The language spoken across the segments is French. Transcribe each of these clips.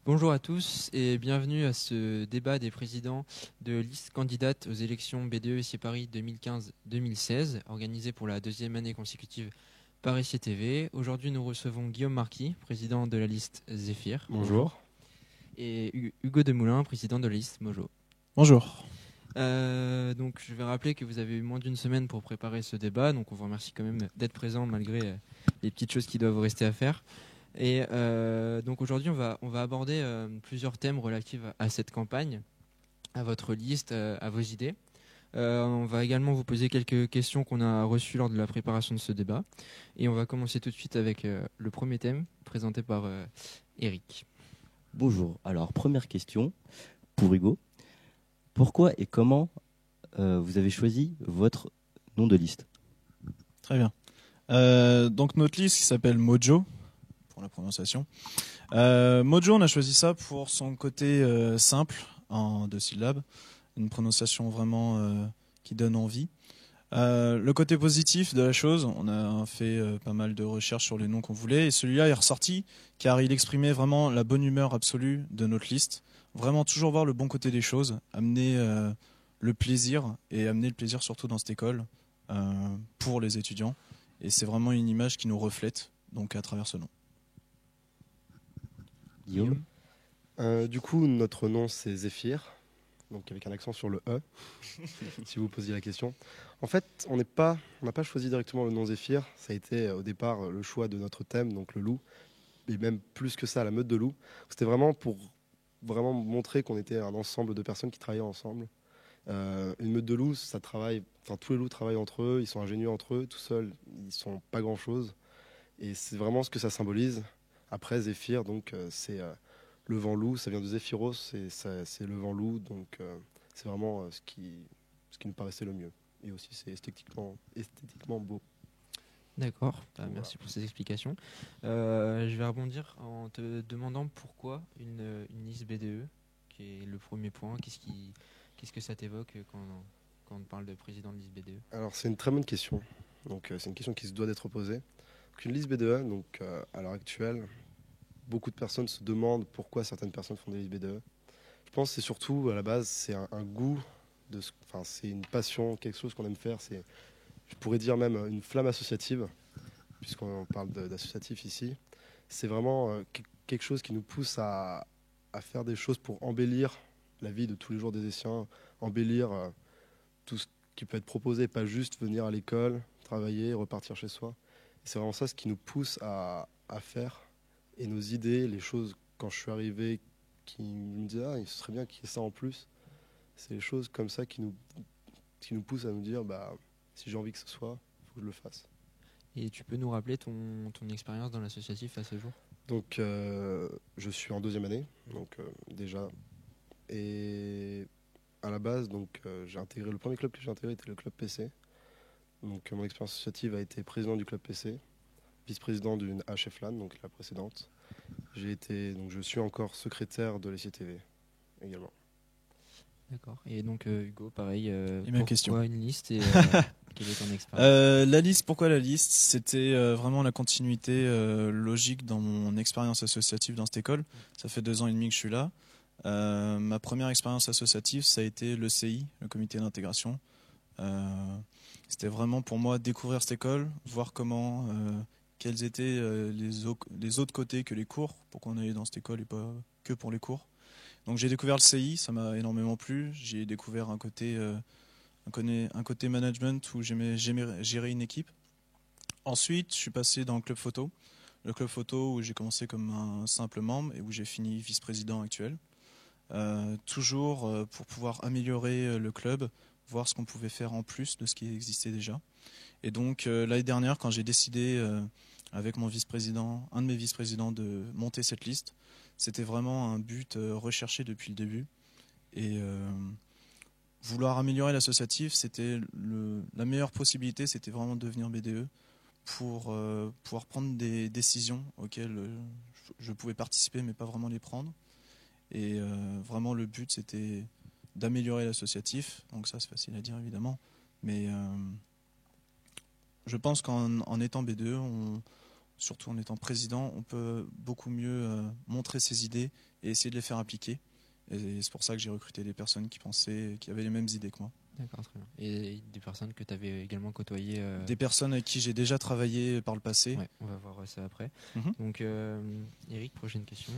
Bonjour à tous et bienvenue à ce débat des présidents de listes candidates aux élections BDE ICI Paris 2015-2016, organisé pour la deuxième année consécutive par ICI TV. Aujourd'hui, nous recevons Guillaume Marquis, président de la liste Zéphyr. Bonjour. Et Hugo Demoulin, président de la liste Mojo. Bonjour. Donc, je vais rappeler que vous avez eu moins d'une semaine pour préparer ce débat, donc on vous remercie quand même d'être présent malgré les petites choses qui doivent vous rester à faire. Et donc aujourd'hui, on va aborder plusieurs thèmes relatifs à cette campagne, à votre liste, à vos idées. On va également vous poser quelques questions qu'on a reçues lors de la préparation de ce débat. Et on va commencer tout de suite avec le premier thème présenté par Eric. Bonjour. Alors, première question pour Hugo. Pourquoi et comment vous avez choisi votre nom de liste ? Très bien. Donc notre liste qui s'appelle Mojo, pour la prononciation. Mojo, on a choisi ça pour son côté simple, en 2 syllabes. Une prononciation vraiment qui donne envie. Le côté positif de la chose, on a fait pas mal de recherches sur les noms qu'on voulait. Et celui-là est ressorti car il exprimait vraiment la bonne humeur absolue de notre liste. Vraiment toujours voir le bon côté des choses, amener le plaisir et amener le plaisir surtout dans cette école pour les étudiants. Et c'est vraiment une image qui nous reflète donc à travers ce nom. Guillaume ? Du coup, notre nom c'est Zéphyr, donc avec un accent sur le E, si vous posiez la question. En fait, on n'a pas choisi directement le nom Zéphyr, ça a été au départ le choix de notre thème, donc le loup, et même plus que ça, la meute de loups. C'était vraiment pour vraiment montrer qu'on était un ensemble de personnes qui travaillaient ensemble. Une meute de loups, ça travaille, tous les loups travaillent entre eux, ils sont ingénieux entre eux, tout seuls, ils sont pas grand-chose. Et c'est vraiment ce que ça symbolise. Après, Zéphyr, donc c'est le vent loup, ça vient de Zéphyros, c'est le vent loup, donc c'est vraiment ce qui nous paraissait le mieux. Et aussi, c'est esthétiquement beau. D'accord, merci pour ces explications. Je vais rebondir en te demandant pourquoi une liste BDE, qui est le premier point. Qu'est-ce que ça t'évoque quand on parle de président de liste BDE ? Alors, c'est une très bonne question. Donc, c'est une question qui se doit d'être posée. Donc, une liste BDE, donc, à l'heure actuelle, beaucoup de personnes se demandent pourquoi certaines personnes font des listes BDE. Je pense que c'est surtout, à la base, c'est un goût, c'est une passion, quelque chose qu'on aime faire. Je pourrais dire même une flamme associative, puisqu'on parle d'associatif ici. C'est vraiment quelque chose qui nous pousse à faire des choses pour embellir la vie de tous les jours des Essiens, embellir tout ce qui peut être proposé, pas juste venir à l'école, travailler, repartir chez soi. Et c'est vraiment ça ce qui nous pousse à faire. Et nos idées, les choses, quand je suis arrivé, qui me disaient « il serait bien qu'il y ait ça en plus », c'est les choses comme ça qui nous poussent à nous dire si j'ai envie que ce soit, il faut que je le fasse. Et tu peux nous rappeler ton expérience dans l'associatif à ce jour ? Donc, je suis en 2e année, donc déjà. Et à la base, donc, le premier club que j'ai intégré était le club PC. Donc, mon expérience associative a été président du club PC, vice-président d'une HFLAN, donc la précédente. Je suis encore secrétaire de l'ICTV également. D'accord. Et donc Hugo, pareil, même question. Pourquoi une liste et quelle est ton expérience ? La liste, pourquoi la liste ? C'était vraiment la continuité logique dans mon expérience associative dans cette école. Ça fait 2 ans et demi que je suis là. Ma première expérience associative, ça a été le CI, le comité d'intégration. C'était vraiment pour moi découvrir cette école, voir quels étaient les autres côtés que les cours, pourquoi on allait dans cette école et pas que pour les cours. Donc j'ai découvert le CI, ça m'a énormément plu. J'ai découvert un côté management où j'aimais gérer une équipe. Ensuite, je suis passé dans le club photo. Le club photo où j'ai commencé comme un simple membre et où j'ai fini vice-président actuel. Toujours pour pouvoir améliorer le club, voir ce qu'on pouvait faire en plus de ce qui existait déjà. Et donc l'année dernière, quand j'ai décidé avec un de mes vice-présidents de monter cette liste, c'était vraiment un but recherché depuis le début. Et vouloir améliorer l'associatif, c'était la meilleure possibilité, c'était vraiment de devenir BDE pour pouvoir prendre des décisions auxquelles je pouvais participer mais pas vraiment les prendre. Et vraiment le but c'était d'améliorer l'associatif, donc ça c'est facile à dire évidemment, mais je pense qu'en étant BDE surtout en étant président, on peut beaucoup mieux montrer ses idées et essayer de les faire appliquer. Et c'est pour ça que j'ai recruté des personnes qui avaient les mêmes idées que moi. D'accord, très bien. Et des personnes que tu avais également côtoyées Des personnes avec qui j'ai déjà travaillé par le passé. Ouais, on va voir ça après. Mhm. Donc, Eric, prochaine question.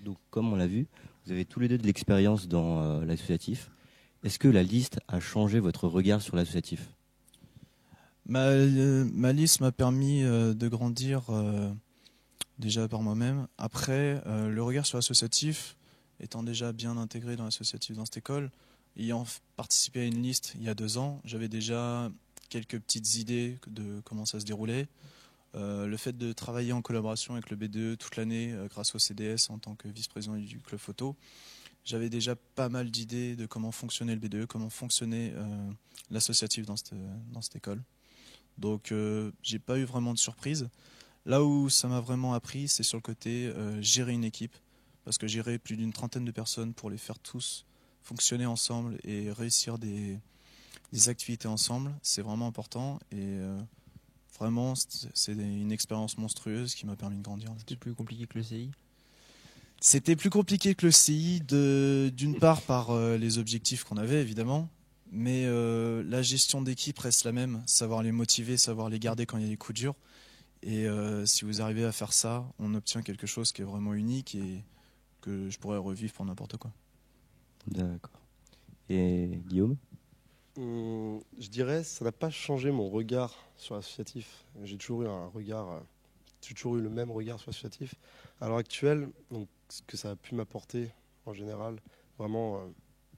Donc, comme on l'a vu, vous avez tous les deux de l'expérience dans l'associatif. Est-ce que la liste a changé votre regard sur l'associatif ? Ma liste m'a permis de grandir déjà par moi-même. Après, le regard sur l'associatif, étant déjà bien intégré dans l'associatif dans cette école, ayant participé à une liste il y a 2 ans, j'avais déjà quelques petites idées de comment ça se déroulait. Le fait de travailler en collaboration avec le B2E toute l'année grâce au CDS en tant que vice-président du club photo, j'avais déjà pas mal d'idées de comment fonctionnait le B2E, comment fonctionnait l'associatif dans cette école. Donc j'ai pas eu vraiment de surprise. Là où ça m'a vraiment appris, c'est sur le côté gérer une équipe, parce que gérer plus d'une 30aine de personnes pour les faire tous fonctionner ensemble et réussir des activités ensemble, c'est vraiment important. Et vraiment, c'est une expérience monstrueuse qui m'a permis de grandir. C'était plus compliqué que le CI ? C'était plus compliqué que le CI, d'une part par les objectifs qu'on avait évidemment, mais la gestion d'équipe reste la même, savoir les motiver, savoir les garder quand il y a des coups durs. Et si vous arrivez à faire ça, on obtient quelque chose qui est vraiment unique et que je pourrais revivre pour n'importe quoi. D'accord. Et Guillaume ? Je dirais, ça n'a pas changé mon regard sur l'associatif. J'ai toujours eu le même regard sur l'associatif. À l'heure actuelle, donc, ce que ça a pu m'apporter en général, vraiment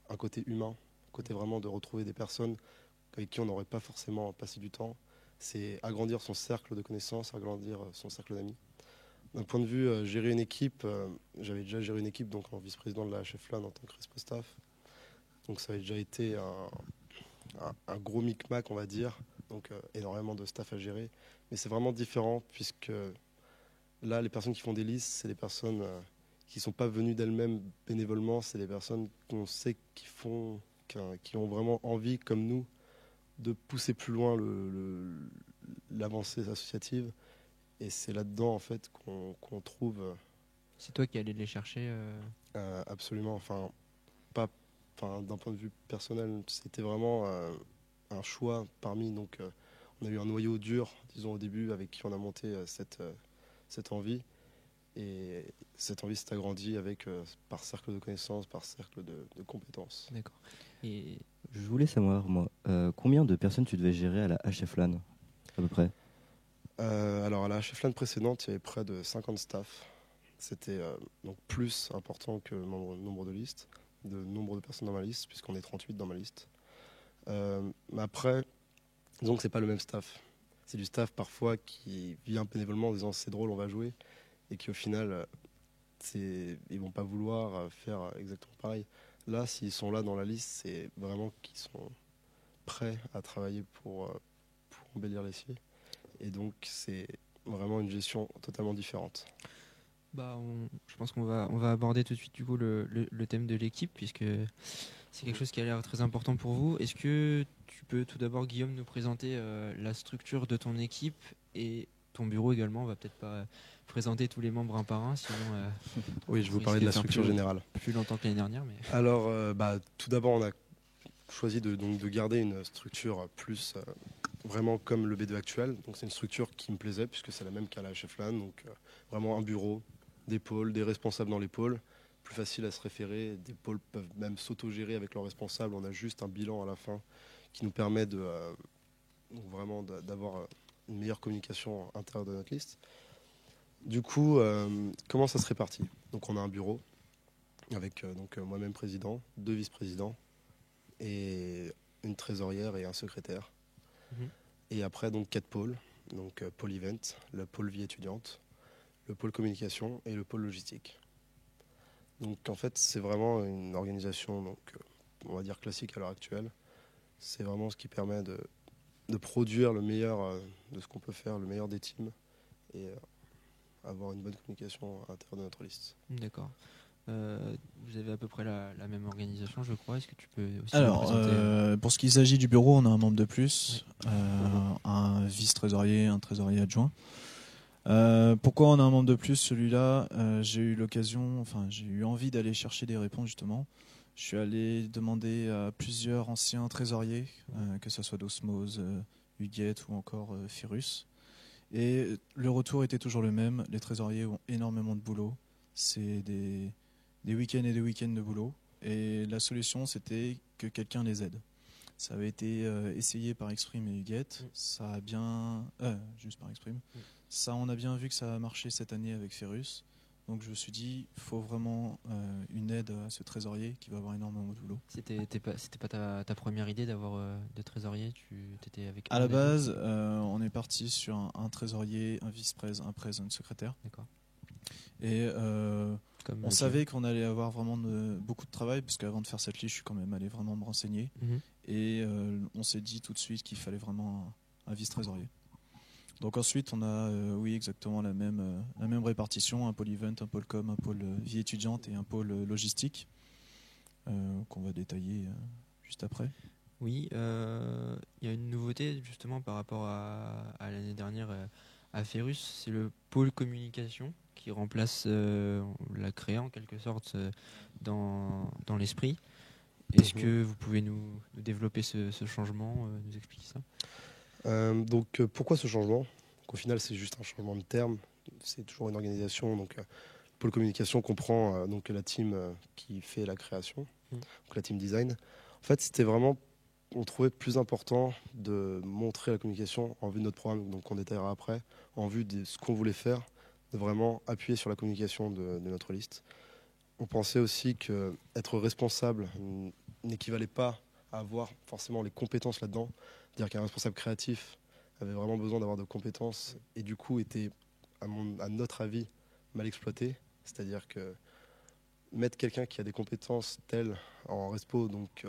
un côté humain, un côté vraiment de retrouver des personnes avec qui on n'aurait pas forcément passé du temps. C'est agrandir son cercle de connaissances, agrandir son cercle d'amis. D'un point de vue gérer une équipe, j'avais déjà géré une équipe donc en vice-président de la HFLAN en tant que respo staff. Donc ça avait déjà été un gros micmac, on va dire, donc énormément de staff à gérer. Mais c'est vraiment différent puisque là, les personnes qui font des listes, c'est des personnes qui ne sont pas venues d'elles-mêmes bénévolement, c'est des personnes qu'on sait qui ont vraiment envie, comme nous, de pousser plus loin l'avancée associative. Et c'est là-dedans en fait qu'on trouve. C'est toi qui allais les chercher Absolument. D'un point de vue personnel, c'était vraiment un choix parmi. Donc, on a eu un noyau dur, disons au début, avec qui on a monté cette envie. Et cette envie s'est agrandie par cercle de connaissances, par cercle de compétences. D'accord. Et je voulais savoir, moi, combien de personnes tu devais gérer à la HFLAN, à peu près ? Alors, à la HFLAN précédente, il y avait près de 50 staff. C'était donc plus important que le nombre de listes, de nombre de personnes dans ma liste, puisqu'on est 38 dans ma liste. Mais après, disons que c'est pas le même staff. C'est du staff parfois qui vient bénévolement en disant c'est drôle, on va jouer, et qui au final, ils vont pas vouloir faire exactement pareil. Là, s'ils sont là dans la liste, c'est vraiment qu'ils sont prêts à travailler pour embellir les sièges. Et donc, c'est vraiment une gestion totalement différente. Je pense qu'on va aborder tout de suite du coup le thème de l'équipe, puisque c'est quelque chose qui a l'air très important pour vous. Est-ce que tu peux tout d'abord, Guillaume, nous présenter la structure de ton équipe et ton bureau également? On va peut-être pas présenter tous les membres un par un, sinon... Oui, je vous parlais de la structure générale. Plus longtemps que l'année dernière. Mais... Alors, tout d'abord, on a choisi de garder une structure plus... vraiment comme le B2 actuel. Donc c'est une structure qui me plaisait puisque c'est la même qu'à la HFLAN. Donc vraiment un bureau, des pôles, des responsables dans les pôles. Plus facile à se référer. Des pôles peuvent même s'auto-gérer avec leurs responsables. On a juste un bilan à la fin qui nous permet vraiment d'avoir une meilleure communication à l'intérieur de notre liste. Du coup, comment ça se répartit? Donc on a un bureau avec moi-même président, 2 vice-présidents et une trésorière et un secrétaire. Et après, donc 4 pôles. Donc pôle event, le pôle vie étudiante, le pôle communication et le pôle logistique. Donc en fait, c'est vraiment une organisation, on va dire classique à l'heure actuelle. C'est vraiment ce qui permet de produire le meilleur de ce qu'on peut faire, le meilleur des teams et avoir une bonne communication à l'intérieur de notre liste. D'accord. Vous avez à peu près la même organisation, je crois. Est-ce que tu peux aussi Alors, pour ce qui s'agit du bureau, on a un membre de plus, oui. un vice-trésorier, un trésorier adjoint. Pourquoi on a un membre de plus, celui-là? J'ai eu envie d'aller chercher des réponses justement. Je suis allé demander à plusieurs anciens trésoriers, que ce soit d'Osmose, Huguette ou encore Firus. Et le retour était toujours le même. Les trésoriers ont énormément de boulot. C'est des week-ends et des week-ends de boulot. Et la solution, c'était que quelqu'un les aide. Ça avait été essayé par Exprime et Huguette. Ça a bien... juste par Exprime. Ça, on a bien vu que ça a marché cette année avec Ferrus. Donc je me suis dit, il faut vraiment une aide à ce trésorier qui va avoir énormément de boulot. C'était pas ta première idée d'avoir de trésorier. T'étais avec. À la base, on est parti sur un trésorier, un vice-prés, un prés, une secrétaire. D'accord. Et Comme on savait qu'on allait avoir vraiment beaucoup de travail, parce qu'avant de faire cette liste, je suis quand même allé vraiment me renseigner. Et on s'est dit tout de suite qu'il fallait vraiment un vice-trésorier. Donc ensuite, on a oui, exactement la même répartition, un pôle event, un pôle com, un pôle vie étudiante et un pôle logistique, qu'on va détailler juste après. Oui, il y a une nouveauté justement par rapport à l'année dernière à Ferrus, c'est le pôle communication qui remplace, on l'a créé en quelque sorte dans l'esprit. Est-ce que vous pouvez nous développer ce changement, nous expliquer ça? Donc pourquoi ce changement? Donc, au final, c'est juste un changement de terme. C'est toujours une organisation. Donc le pôle communication comprend donc la team qui fait la création, donc la team design. En fait, c'était vraiment, on trouvait plus important de montrer la communication en vue de notre programme, donc on détaillera après, en vue de ce qu'on voulait faire, de vraiment appuyer sur la communication de notre liste. On pensait aussi que être responsable n'équivalait pas à avoir forcément les compétences là-dedans. Dire qu'un responsable créatif avait vraiment besoin d'avoir de compétences et du coup était, à notre avis, mal exploité. C'est-à-dire que mettre quelqu'un qui a des compétences telles en respo, donc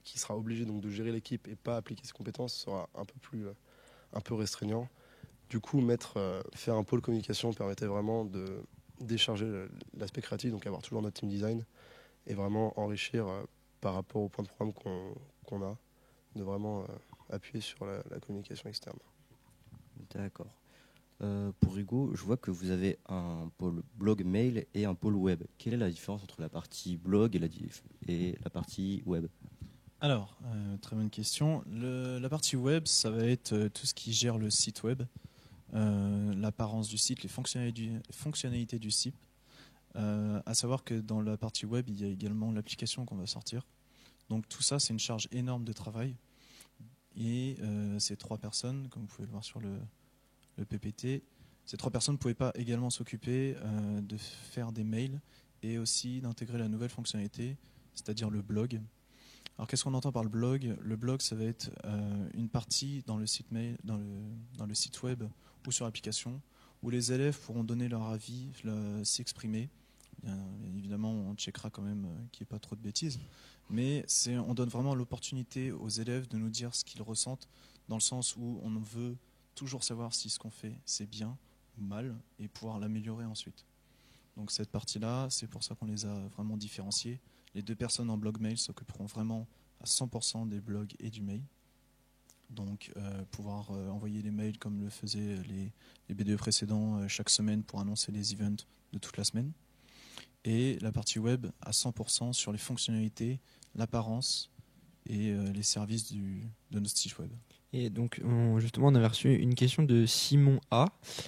qui sera obligé donc de gérer l'équipe et pas appliquer ses compétences sera un peu restreignant. Du coup, faire un pôle communication permettait vraiment de décharger l'aspect créatif, donc avoir toujours notre team design et vraiment enrichir par rapport au point de programme qu'on a, de vraiment appuyer sur la communication externe. D'accord. Pour Hugo, je vois que vous avez un pôle blog mail et un pôle web. Quelle est la différence entre la partie blog et la partie web? Alors, très bonne question. La partie web, ça va être tout ce qui gère le site web, l'apparence du site, les fonctionnalités du site. À savoir que dans la partie web, il y a également l'application qu'on va sortir. Donc tout ça, c'est une charge énorme de travail. Et ces 3 personnes, comme vous pouvez le voir sur le PPT, ces 3 personnes ne pouvaient pas également s'occuper de faire des mails et aussi d'intégrer la nouvelle fonctionnalité, c'est-à-dire le blog. Alors qu'est-ce qu'on entend par le blog? Le blog, ça va être une partie dans le site mail, dans le site web ou sur l'application, où les élèves pourront donner leur avis, s'exprimer. Bien évidemment, on checkera quand même qu'il n'y ait pas trop de bêtises. Mais on donne vraiment l'opportunité aux élèves de nous dire ce qu'ils ressentent, dans le sens où on veut toujours savoir si ce qu'on fait, c'est bien ou mal, et pouvoir l'améliorer ensuite. Donc cette partie-là, c'est pour ça qu'on les a vraiment différenciés. Les 2 personnes en blog mail s'occuperont vraiment à 100% des blogs et du mail. Donc pouvoir envoyer les mails comme le faisaient les BDE précédents chaque semaine pour annoncer les events de toute la semaine. Et la partie web à 100% sur les fonctionnalités, l'apparence et les services de notre site web. Et donc, justement, on avait reçu une question de Simon A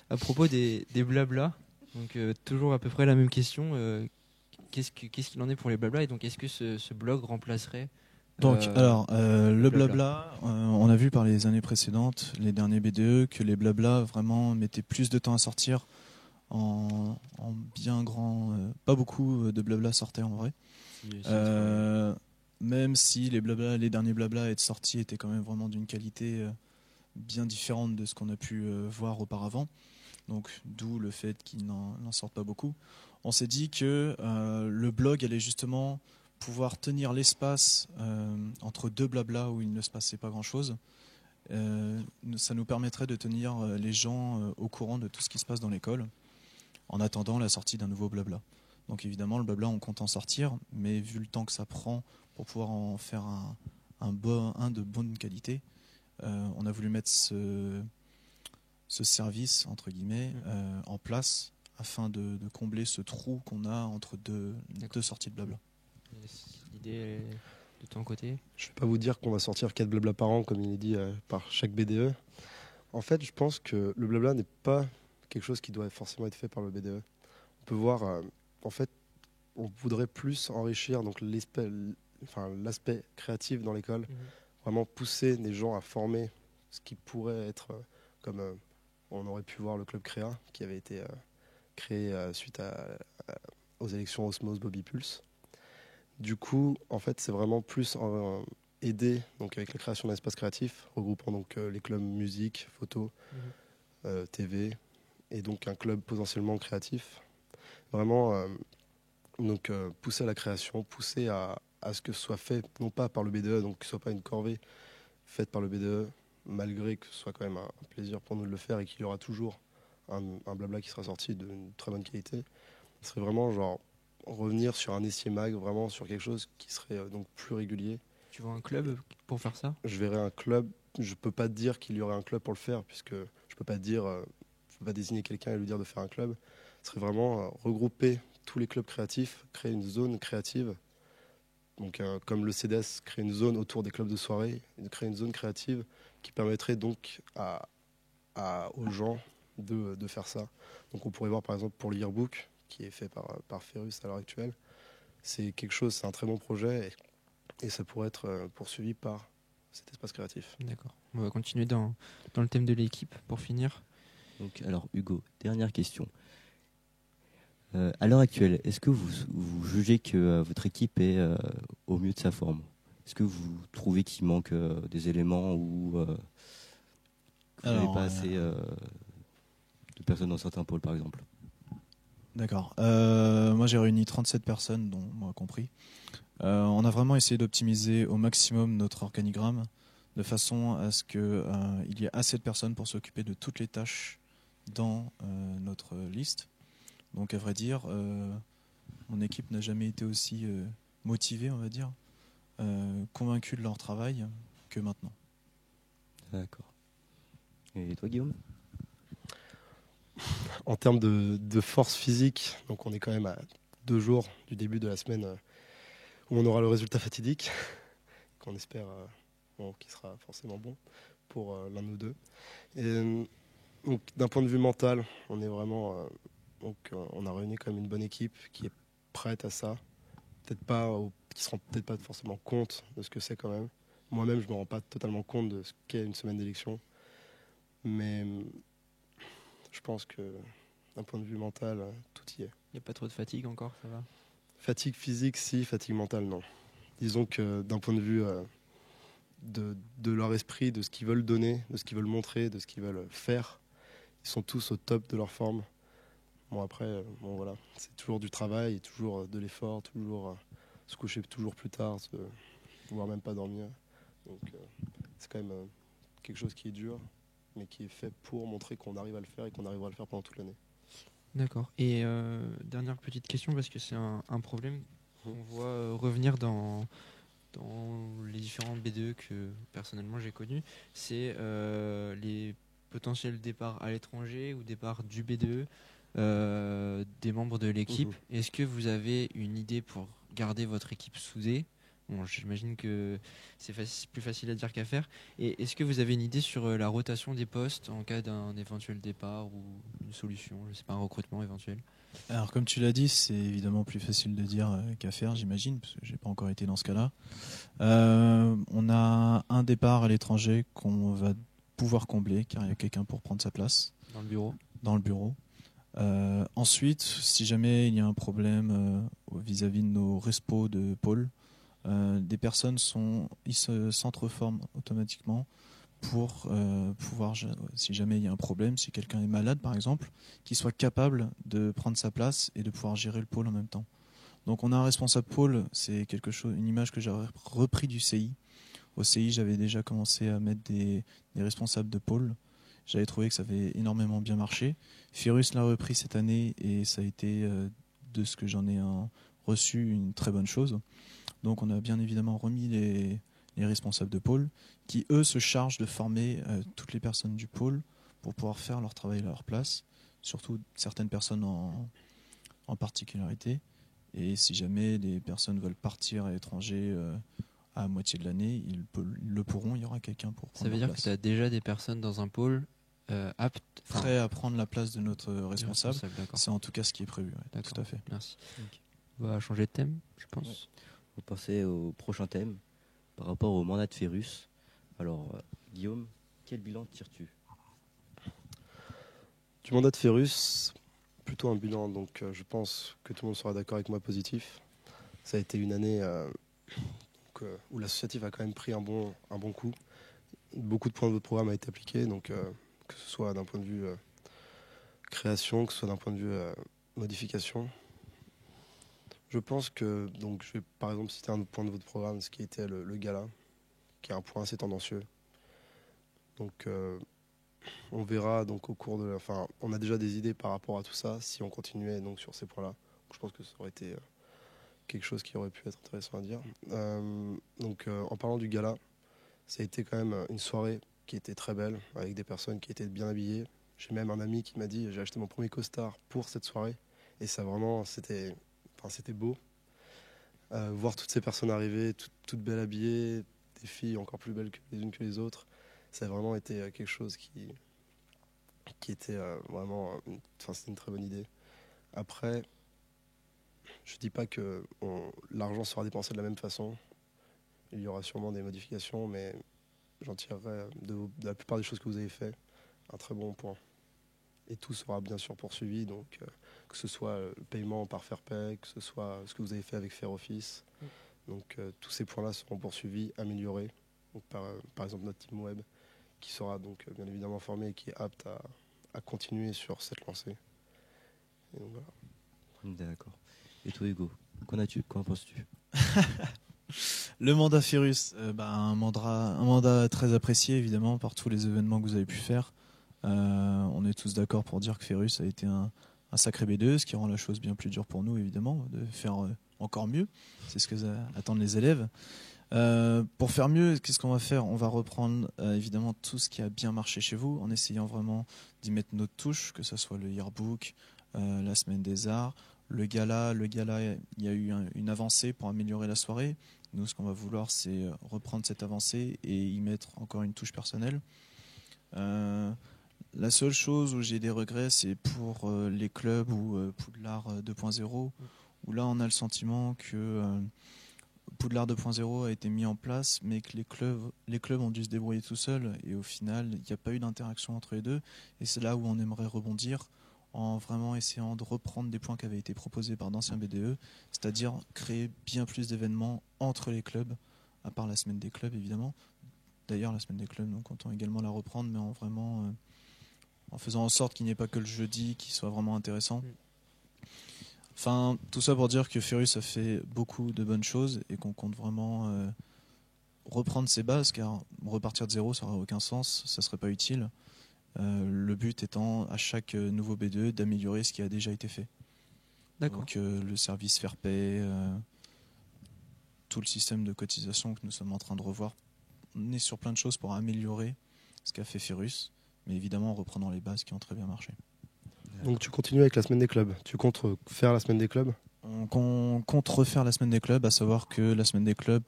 à propos des blabla. Donc, toujours à peu près la même question. Qu'est-ce qu'il en est pour les blabla? Et donc, est-ce que ce blog remplacerait Donc, le blabla, on a vu par les années précédentes, les derniers BDE, que les blabla vraiment mettaient plus de temps à sortir. En bien grand, pas beaucoup de blabla sortaient en vrai. Même si les derniers blabla sortis étaient quand même vraiment d'une qualité bien différente de ce qu'on a pu voir auparavant. Donc d'où le fait qu'ils n'en sortent pas beaucoup. On s'est dit que le blog allait justement pouvoir tenir l'espace entre 2 blabla où il ne se passait pas grand-chose. Ça nous permettrait de tenir les gens au courant de tout ce qui se passe dans l'école, en attendant la sortie d'un nouveau blabla. Donc évidemment, le blabla, on compte en sortir, mais vu le temps que ça prend pour pouvoir en faire un de bonne qualité, on a voulu mettre ce service entre guillemets en place afin de combler ce trou qu'on a entre deux sorties de blabla. L'idée de ton côté? Je ne vais pas vous dire qu'on va sortir 4 blabla par an, comme il est dit par chaque BDE. En fait, je pense que le blabla n'est pas quelque chose qui doit forcément être fait par le BDE. On peut voir, en fait, on voudrait plus enrichir donc l'aspect créatif dans l'école, vraiment pousser les gens à former ce qui pourrait être comme on aurait pu voir le club Créa, qui avait été créé suite aux élections Osmose Bobby Pulse. Du coup, en fait, c'est vraiment plus aider donc, avec la création d'espaces créatifs, regroupant donc les clubs musique, photo, TV, et donc un club potentiellement créatif. Vraiment, pousser à la création, pousser à ce que ce soit fait, non pas par le BDE, donc que ce soit pas une corvée faite par le BDE, malgré que ce soit quand même un plaisir pour nous de le faire et qu'il y aura toujours un blabla qui sera sorti d'une très bonne qualité. Ce serait vraiment genre revenir sur un essier-mag, vraiment sur quelque chose qui serait donc plus régulier. Tu vois un club pour faire ça? Je verrais un club. Je peux pas dire qu'il y aurait un club pour le faire, puisque je peux pas désigner quelqu'un et lui dire de faire un club. Ce serait vraiment regrouper tous les clubs créatifs, créer une zone créative. Donc, comme le CDS crée une zone autour des clubs de soirée, créer une zone créative qui permettrait donc aux gens de faire ça. Donc, on pourrait voir par exemple pour le yearbook, qui est fait par Ferrus à l'heure actuelle. C'est un très bon projet et ça pourrait être poursuivi par cet espace créatif. D'accord. On va continuer dans le thème de l'équipe pour finir. Donc, alors Hugo, dernière question. À l'heure actuelle, est-ce que vous jugez que votre équipe est au mieux de sa forme? Est-ce que vous trouvez qu'il manque des éléments ou que vous n'avez pas assez de personnes dans certains pôles, par exemple? D'accord. Moi, j'ai réuni 37 personnes, dont moi compris. On a vraiment essayé d'optimiser au maximum notre organigramme, de façon à ce qu'il y ait assez de personnes pour s'occuper de toutes les tâches dans notre liste. Donc, à vrai dire, mon équipe n'a jamais été aussi motivée, on va dire, convaincue de leur travail que maintenant. D'accord. Et toi, Guillaume? En termes de force physique, donc on est quand même à 2 jours du début de la semaine où on aura le résultat fatidique, qu'on espère qui sera forcément bon pour l'un de nous deux. Et, donc, d'un point de vue mental, on est vraiment... on a réuni quand même une bonne équipe qui est prête à ça, qui ne se rend peut-être pas forcément compte de ce que c'est quand même. Moi-même, je ne me rends pas totalement compte de ce qu'est une semaine d'élection. Mais je pense que d'un point de vue mental, tout y est. Il n'y a pas trop de fatigue encore, ça va? Fatigue physique, si. Fatigue mentale, non. Disons que d'un point de vue de leur esprit, de ce qu'ils veulent donner, de ce qu'ils veulent montrer, de ce qu'ils veulent faire, ils sont tous au top de leur forme. Bon, après, voilà, c'est toujours du travail, toujours de l'effort, toujours se coucher toujours plus tard, voire même pas dormir. Donc c'est quand même quelque chose qui est dur, mais qui est fait pour montrer qu'on arrive à le faire et qu'on arrivera à le faire pendant toute l'année. D'accord. Et dernière petite question, parce que c'est un problème qu'on voit revenir dans les différents BDE que personnellement j'ai connus, c'est les potentiels départs à l'étranger ou départs du BDE des membres de l'équipe. Est-ce que vous avez une idée pour garder votre équipe soudée? Bon, j'imagine que c'est plus facile à dire qu'à faire. Et est-ce que vous avez une idée sur la rotation des postes en cas d'un éventuel départ ou une solution, je sais pas, un recrutement éventuel? Alors, comme tu l'as dit, c'est évidemment plus facile de dire qu'à faire, j'imagine, parce que j'ai pas encore été dans ce cas-là. On a un départ à l'étranger qu'on va pouvoir combler, car il y a quelqu'un pour prendre sa place. Dans le bureau? Dans le bureau. Ensuite, si jamais il y a un problème vis-à-vis de nos respos de pôle, des personnes s'entreforment automatiquement pour pouvoir, si jamais il y a un problème, si quelqu'un est malade par exemple, qu'il soit capable de prendre sa place et de pouvoir gérer le pôle en même temps. Donc on a un responsable pôle, c'est une image que j'ai repris du CI. Au CI, j'avais déjà commencé à mettre des responsables de pôle. J'avais trouvé que ça avait énormément bien marché. Ferrus l'a repris cette année et ça a été, de ce que j'en ai reçu, une très bonne chose. Donc on a bien évidemment remis les responsables de pôle qui, eux, se chargent de former toutes les personnes du pôle pour pouvoir faire leur travail à leur place, surtout certaines personnes en particularité. Et si jamais des personnes veulent partir à l'étranger à moitié de l'année, ils le pourront, il y aura quelqu'un pour prendre Ça veut leur dire place. que tu as déjà des personnes dans un pôle aptes, Prêts à prendre la place de notre responsable. D'accord. C'est en tout cas ce qui est prévu, ouais, D'accord. tout à fait. Merci. Ok. On va changer de thème, je pense. Ouais. On va passer au prochain thème par rapport au mandat de Ferrus. Alors, Guillaume, quel bilan tires-tu? Du mandat de Ferrus, plutôt un bilan, donc je pense que tout le monde sera d'accord avec moi, positif. Ça a été une année où l'associatif a quand même pris un bon coup. Beaucoup de points de votre programme a été appliqué, donc que ce soit d'un point de vue création, que ce soit d'un point de vue modification. Je pense que, donc je vais par exemple citer un point de votre programme, ce qui était le gala, qui est un point assez tendancieux. Donc on verra donc au cours de enfin on a déjà des idées par rapport à tout ça si on continuait donc sur ces points-là. Donc, je pense que ça aurait été quelque chose qui aurait pu être intéressant à dire. En parlant du gala, ça a été quand même une soirée qui était très belle avec des personnes qui étaient bien habillées. J'ai même un ami qui m'a dit j'ai acheté mon premier costard pour cette soirée et ça vraiment c'était beau. Voir toutes ces personnes arriver, toutes belles habillées, des filles encore plus belles les unes que les autres, ça a vraiment été quelque chose qui était vraiment... c'était une très bonne idée. Après, je dis pas que l'argent sera dépensé de la même façon. Il y aura sûrement des modifications, mais j'en tirerai de la plupart des choses que vous avez fait un très bon point. Et tout sera bien sûr poursuivi, donc que ce soit le paiement par Fairpay, que ce soit ce que vous avez fait avec Fairoffice. Donc tous ces points-là seront poursuivis, améliorés. Donc, par exemple notre team web, qui sera donc bien évidemment formé et qui est apte à continuer sur cette lancée. Et donc, voilà. D'accord. Et toi, Hugo, qu'en penses-tu? Le mandat Ferrus, un mandat très apprécié évidemment par tous les événements que vous avez pu faire. On est tous d'accord pour dire que Ferrus a été un sacré B2, ce qui rend la chose bien plus dure pour nous évidemment, de faire encore mieux. C'est ce que attendent les élèves. Pour faire mieux, qu'est-ce qu'on va faire? On va reprendre évidemment tout ce qui a bien marché chez vous, en essayant vraiment d'y mettre notre touche, que ce soit le yearbook, la semaine des arts, le gala, il y a eu une avancée pour améliorer la soirée. Nous, ce qu'on va vouloir, c'est reprendre cette avancée et y mettre encore une touche personnelle. La seule chose où j'ai des regrets, c'est pour les clubs ou Poudlard 2.0, où là, on a le sentiment que Poudlard 2.0 a été mis en place, mais que les clubs ont dû se débrouiller tout seuls, et au final, il n'y a pas eu d'interaction entre les deux. Et c'est là où on aimerait rebondir, en vraiment essayant de reprendre des points qui avaient été proposés par d'anciens BDE, c'est-à-dire créer bien plus d'événements entre les clubs, à part la semaine des clubs évidemment. D'ailleurs, la semaine des clubs, nous comptons également la reprendre, mais en faisant en sorte qu'il n'y ait pas que le jeudi qui soit vraiment intéressant. Enfin, tout ça pour dire que Ferrus a fait beaucoup de bonnes choses et qu'on compte vraiment reprendre ses bases, car repartir de zéro, ça n'aurait aucun sens, ça ne serait pas utile. Le but étant, à chaque nouveau B2, d'améliorer ce qui a déjà été fait. D'accord. Donc le service Fairpay, tout le système de cotisation que nous sommes en train de revoir. On est sur plein de choses pour améliorer ce qu'a fait Ferrus, mais évidemment en reprenant les bases qui ont très bien marché. Donc tu continues avec la semaine des clubs. Tu comptes faire la semaine des clubs? On compte refaire la semaine des clubs, à savoir que la semaine des clubs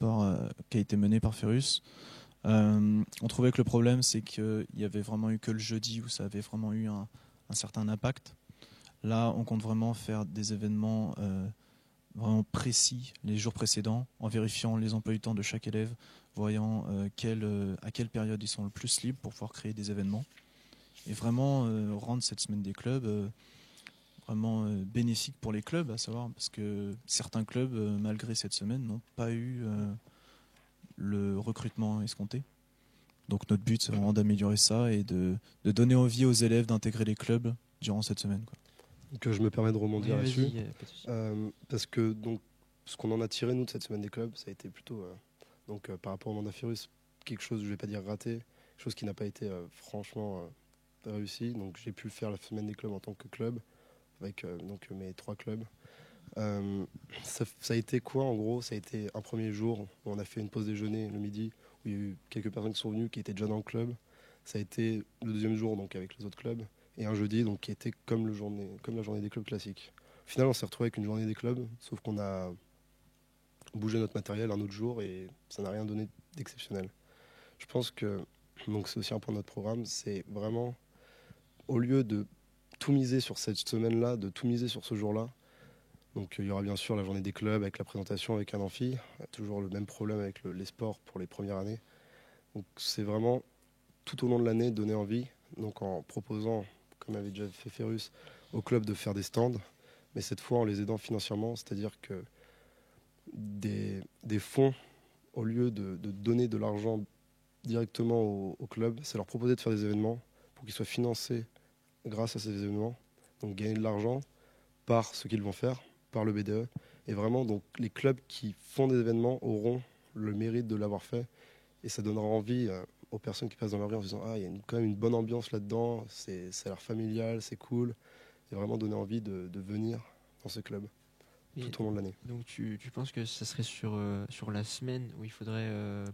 qui a été menée par Ferrus, on trouvait que le problème c'est qu'il y avait vraiment eu que le jeudi où ça avait vraiment eu un certain impact. Là on compte vraiment faire des événements vraiment précis les jours précédents, en vérifiant les emplois du temps de chaque élève, voyant à quelle période ils sont le plus libres pour pouvoir créer des événements. Et vraiment rendre cette semaine des clubs vraiment bénéfique pour les clubs, à savoir parce que certains clubs, malgré cette semaine, n'ont pas eu le recrutement escompté. Donc notre but, c'est vraiment d'améliorer ça et de donner envie aux élèves d'intégrer les clubs durant cette semaine, quoi. Donc je me permets de rebondir là-dessus. Pas de souci. Parce que donc, ce qu'on en a tiré, nous, de cette semaine des clubs, ça a été plutôt, par rapport au mandat Ferrus, quelque chose, je ne vais pas dire raté, quelque chose qui n'a pas été franchement réussi. Donc j'ai pu faire la semaine des clubs en tant que club, avec mes 3 clubs. Ça a été quoi en gros? Ça a été un premier jour où on a fait une pause déjeuner le midi, où il y a eu quelques personnes qui sont venues, qui étaient déjà dans le club. ça a été le deuxième jour donc avec les autres clubs et un jeudi donc qui était comme la journée des clubs classiques. Au final, on s'est retrouvé avec une journée des clubs, sauf qu'on a bougé notre matériel un autre jour et ça n'a rien donné d'exceptionnel. Je pense que donc c'est aussi un point de notre programme, c'est vraiment au lieu de tout miser sur cette semaine-là, de tout miser sur ce jour-là. Donc il y aura bien sûr la journée des clubs avec la présentation avec un amphi, toujours le même problème avec les sports pour les premières années. Donc c'est vraiment tout au long de l'année donner envie, donc en proposant, comme avait déjà fait Ferrus, au club de faire des stands, mais cette fois en les aidant financièrement, c'est-à-dire que des fonds, au lieu de donner de l'argent directement au club, c'est leur proposer de faire des événements pour qu'ils soient financés grâce à ces événements, donc gagner de l'argent par ce qu'ils vont faire, par le BDE, et vraiment donc les clubs qui font des événements auront le mérite de l'avoir fait, et ça donnera envie aux personnes qui passent dans leur rue en se disant il y a quand même une bonne ambiance là-dedans, ça a l'air familial, c'est cool, et vraiment donner envie de venir dans ce club tout au long de l'année. Donc tu penses que ça serait sur la semaine où il faudrait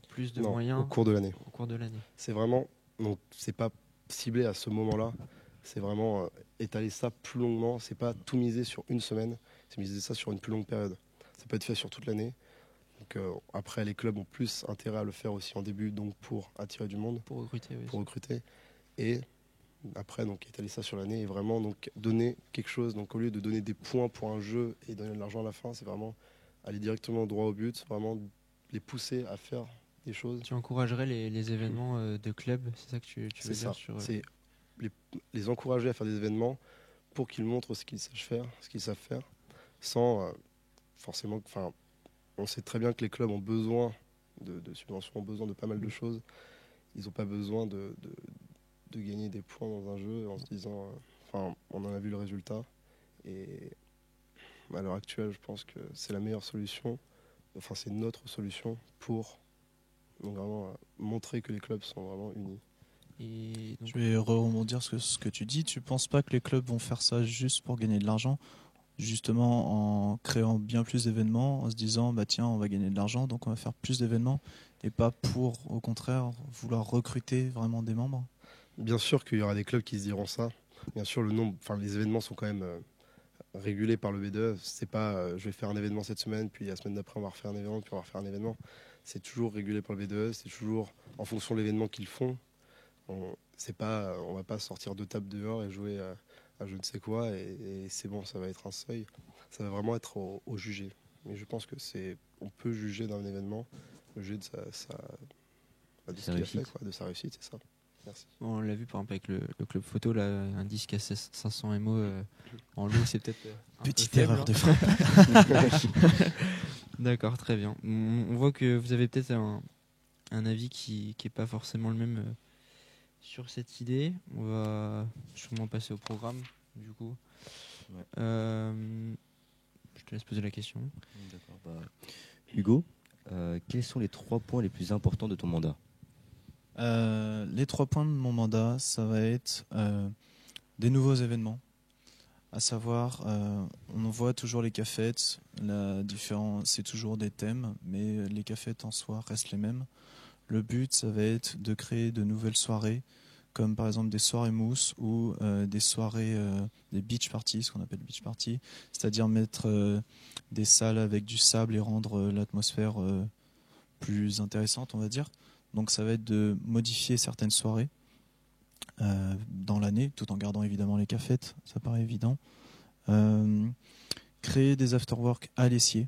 plus de Non, moyens au cours de l'année. au cours de l'année. C'est vraiment, donc c'est pas ciblé à ce moment-là, c'est vraiment étaler ça plus longuement, c'est pas tout miser sur une semaine, c'est miser ça sur une plus longue période. Ça peut être fait sur toute l'année. Donc après les clubs ont plus intérêt à le faire aussi en début, donc pour attirer du monde, Pour recruter, oui. pour recruter, et après donc étaler ça sur l'année et vraiment donc donner quelque chose. Donc au lieu de donner des points pour un jeu et donner de l'argent à la fin, c'est vraiment aller directement droit au but, vraiment les pousser à faire des choses. Tu encouragerais les événements de club, c'est ça que tu veux C'est dire ça, sur c'est les encourager à faire des événements pour qu'ils montrent ce qu'ils savent faire, sans forcément. Enfin, on sait très bien que les clubs ont besoin de subventions, ont besoin de pas mal de choses. Ils n'ont pas besoin de gagner des points dans un jeu en se disant. Enfin, on en a vu le résultat. Et à l'heure actuelle, je pense que c'est la meilleure solution. Enfin, c'est notre solution pour donc vraiment montrer que les clubs sont vraiment unis. Et donc, Je vais rebondir sur ce que tu dis. Tu penses pas que les clubs vont faire ça juste pour gagner de l'argent, justement en créant bien plus d'événements, en se disant bah tiens on va gagner de l'argent donc on va faire plus d'événements et pas pour au contraire vouloir recruter vraiment des membres? Bien sûr qu'il y aura des clubs qui se diront ça. Bien sûr, les événements sont quand même régulés par le B2. C'est pas je vais faire un événement cette semaine, puis la semaine d'après on va refaire un événement, puis on va refaire un événement. C'est toujours régulé par le B2. C'est toujours en fonction de l'événement qu'ils font. On va pas sortir de table dehors et jouer à je ne sais quoi et c'est bon, ça va être un seuil. Ça va vraiment être au jugé. Mais je pense que on peut juger d'un événement, juger de de ce qu'il a fait, quoi, de sa réussite, c'est ça. Merci. on l'a vu par exemple avec le club photo, là, un disque à 500 MO en lot, c'est peut-être un Petite peu faible, erreur hein. de frappe. D'accord, très bien. On voit que vous avez peut-être un avis qui n'est pas forcément le même sur cette idée. On va sûrement passer au programme, du coup. Ouais. Je te laisse poser la question. D'accord. Hugo, quels sont les 3 points les plus importants de ton mandat ? Les 3 points de mon mandat, ça va être des nouveaux événements. À savoir, on voit toujours les cafettes. La différence, c'est toujours des thèmes, mais les cafettes en soi restent les mêmes. Le but, ça va être de créer de nouvelles soirées, comme par exemple des soirées mousse ou des soirées, des beach parties, ce qu'on appelle beach party, c'est-à-dire mettre des salles avec du sable et rendre l'atmosphère plus intéressante, on va dire. Donc ça va être de modifier certaines soirées dans l'année, tout en gardant évidemment les cafettes, ça paraît évident. Créer des afterwork à l'essier,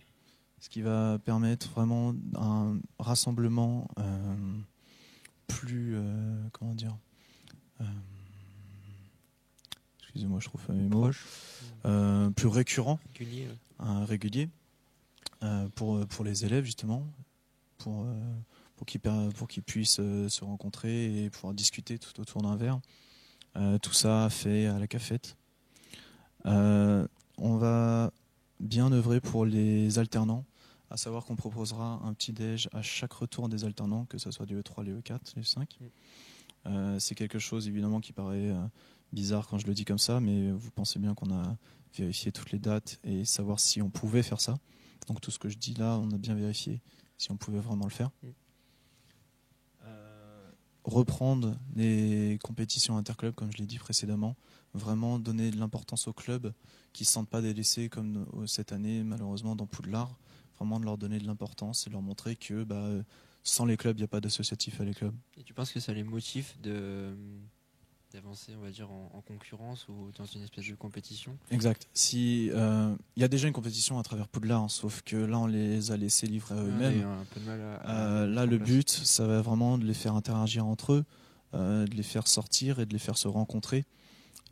ce qui va permettre vraiment un rassemblement plus... comment dire excusez-moi, je trouve pas mes mots. Plus récurrent, régulier pour les élèves justement, pour qu'ils puissent se rencontrer et pouvoir discuter tout autour d'un verre. Tout ça fait à la cafette. On va bien œuvrer pour les alternants, à savoir qu'on proposera un petit déj à chaque retour des alternants, que ce soit du E3, les E4, les E5. C'est quelque chose évidemment qui paraît bizarre quand je le dis comme ça, mais vous pensez bien qu'on a vérifié toutes les dates et savoir si on pouvait faire ça. Donc tout ce que je dis là, on a bien vérifié si on pouvait vraiment le faire. reprendre les compétitions interclubs, comme je l'ai dit précédemment, vraiment donner de l'importance aux clubs qui ne se sentent pas délaissés comme cette année malheureusement dans Poudlard, vraiment de leur donner de l'importance et leur montrer que sans les clubs, il n'y a pas d'associatif à les clubs. Et tu penses que ça les motive d'avancer, on va dire, en concurrence ou dans une espèce de compétition? Exact. Si il y a déjà une compétition à travers Poudlard, sauf que là on les a laissés livrer à eux-mêmes. Un peu de mal à Là, le but, ça va vraiment de les faire interagir entre eux, de les faire sortir et de les faire se rencontrer.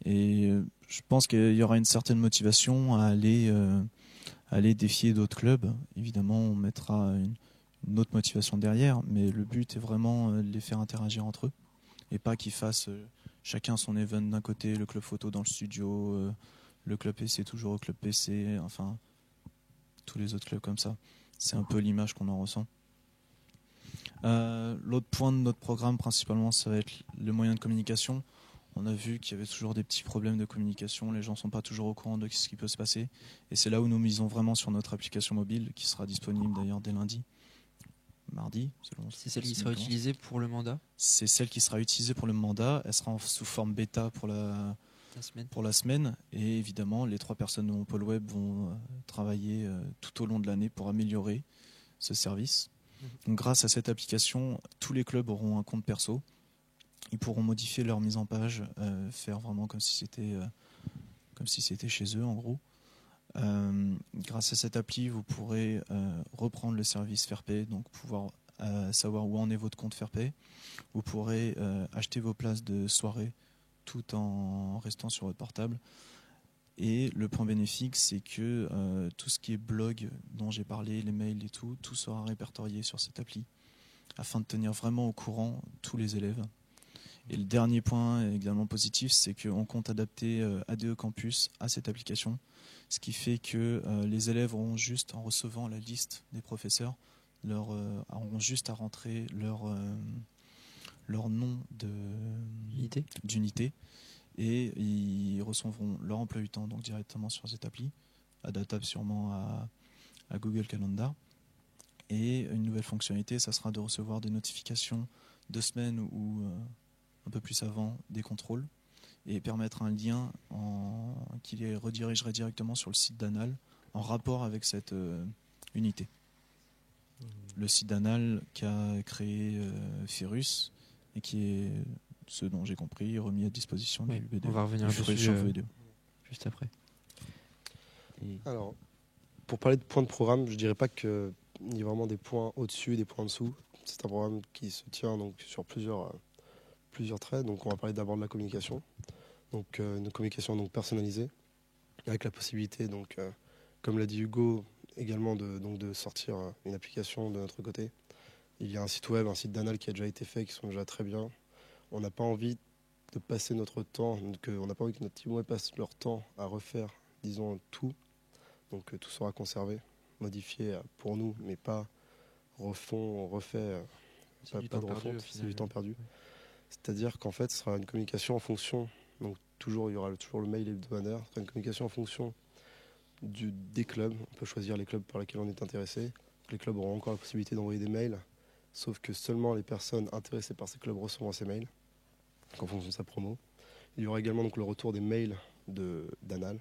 Et je pense qu'il y aura une certaine motivation à aller défier d'autres clubs. Évidemment, on mettra une autre motivation derrière, mais le but est vraiment de les faire interagir entre eux et pas qu'ils fassent chacun son event d'un côté, le club photo dans le studio, le club PC toujours au club PC, enfin tous les autres clubs comme ça. C'est un peu l'image qu'on en ressent. L'autre point de notre programme principalement, ça va être le moyen de communication. On a vu qu'il y avait toujours des petits problèmes de communication, les gens ne sont pas toujours au courant de ce qui peut se passer. Et c'est là où nous misons vraiment sur notre application mobile, qui sera disponible d'ailleurs dès lundi, mardi. C'est celle qui sera utilisée pour le mandat? C'est celle qui sera utilisée pour le mandat, elle sera sous forme bêta pour la semaine. Et évidemment, les 3 personnes de mon pôle web vont travailler tout au long de l'année pour améliorer ce service. Donc, grâce à cette application, tous les clubs auront un compte perso. Ils pourront modifier leur mise en page, faire vraiment comme si c'était chez eux en gros. Grâce à cette appli, vous pourrez reprendre le service Fairpay, donc pouvoir savoir où en est votre compte Fairpay. Vous pourrez acheter vos places de soirée tout en restant sur votre portable. Et le point bénéfique, c'est que tout ce qui est blog dont j'ai parlé, les mails et tout sera répertorié sur cette appli afin de tenir vraiment au courant tous les élèves. Et le dernier point également positif, c'est qu'on compte adapter ADE Campus à cette application, ce qui fait que les élèves auront juste, en recevant la liste des professeurs, auront juste à rentrer leur nom d'unité et ils recevront leur emploi du temps donc directement sur cette appli, adaptable sûrement à Google Calendar. Et une nouvelle fonctionnalité, ça sera de recevoir des notifications 2 semaines ou un peu plus avant des contrôles et permettre un lien qui les redirigerait directement sur le site d'Anal en rapport avec cette unité. Le site d'Anal qu'a créé Ferus et qui est, ce dont j'ai compris, remis à disposition du BDE. On va revenir dessus juste après. Alors, pour parler de points de programme, je dirais pas qu'il y a vraiment des points au-dessus et des points en dessous. C'est un programme qui se tient donc sur plusieurs traits. Donc on va parler d'abord de la communication. Donc une communication donc personnalisée avec la possibilité donc comme l'a dit Hugo également de sortir une application de notre côté. Il y a un site web, un site d'Anal qui a déjà été fait, qui sont déjà très bien. On n'a pas envie de passer notre temps, on n'a pas envie que notre team web passe leur temps à refaire, disons, tout. Donc tout sera conservé, modifié pour nous, mais pas refait. C'est du temps perdu, c'est du temps perdu. C'est-à-dire qu'en fait, ce sera une communication en fonction, donc il y aura toujours le mail hebdomadaire, ce sera une communication en fonction des clubs. On peut choisir les clubs par lesquels on est intéressé. Les clubs auront encore la possibilité d'envoyer des mails, sauf que seulement les personnes intéressées par ces clubs recevront ces mails, en fonction de sa promo. Il y aura également donc le retour des mails d'Anal.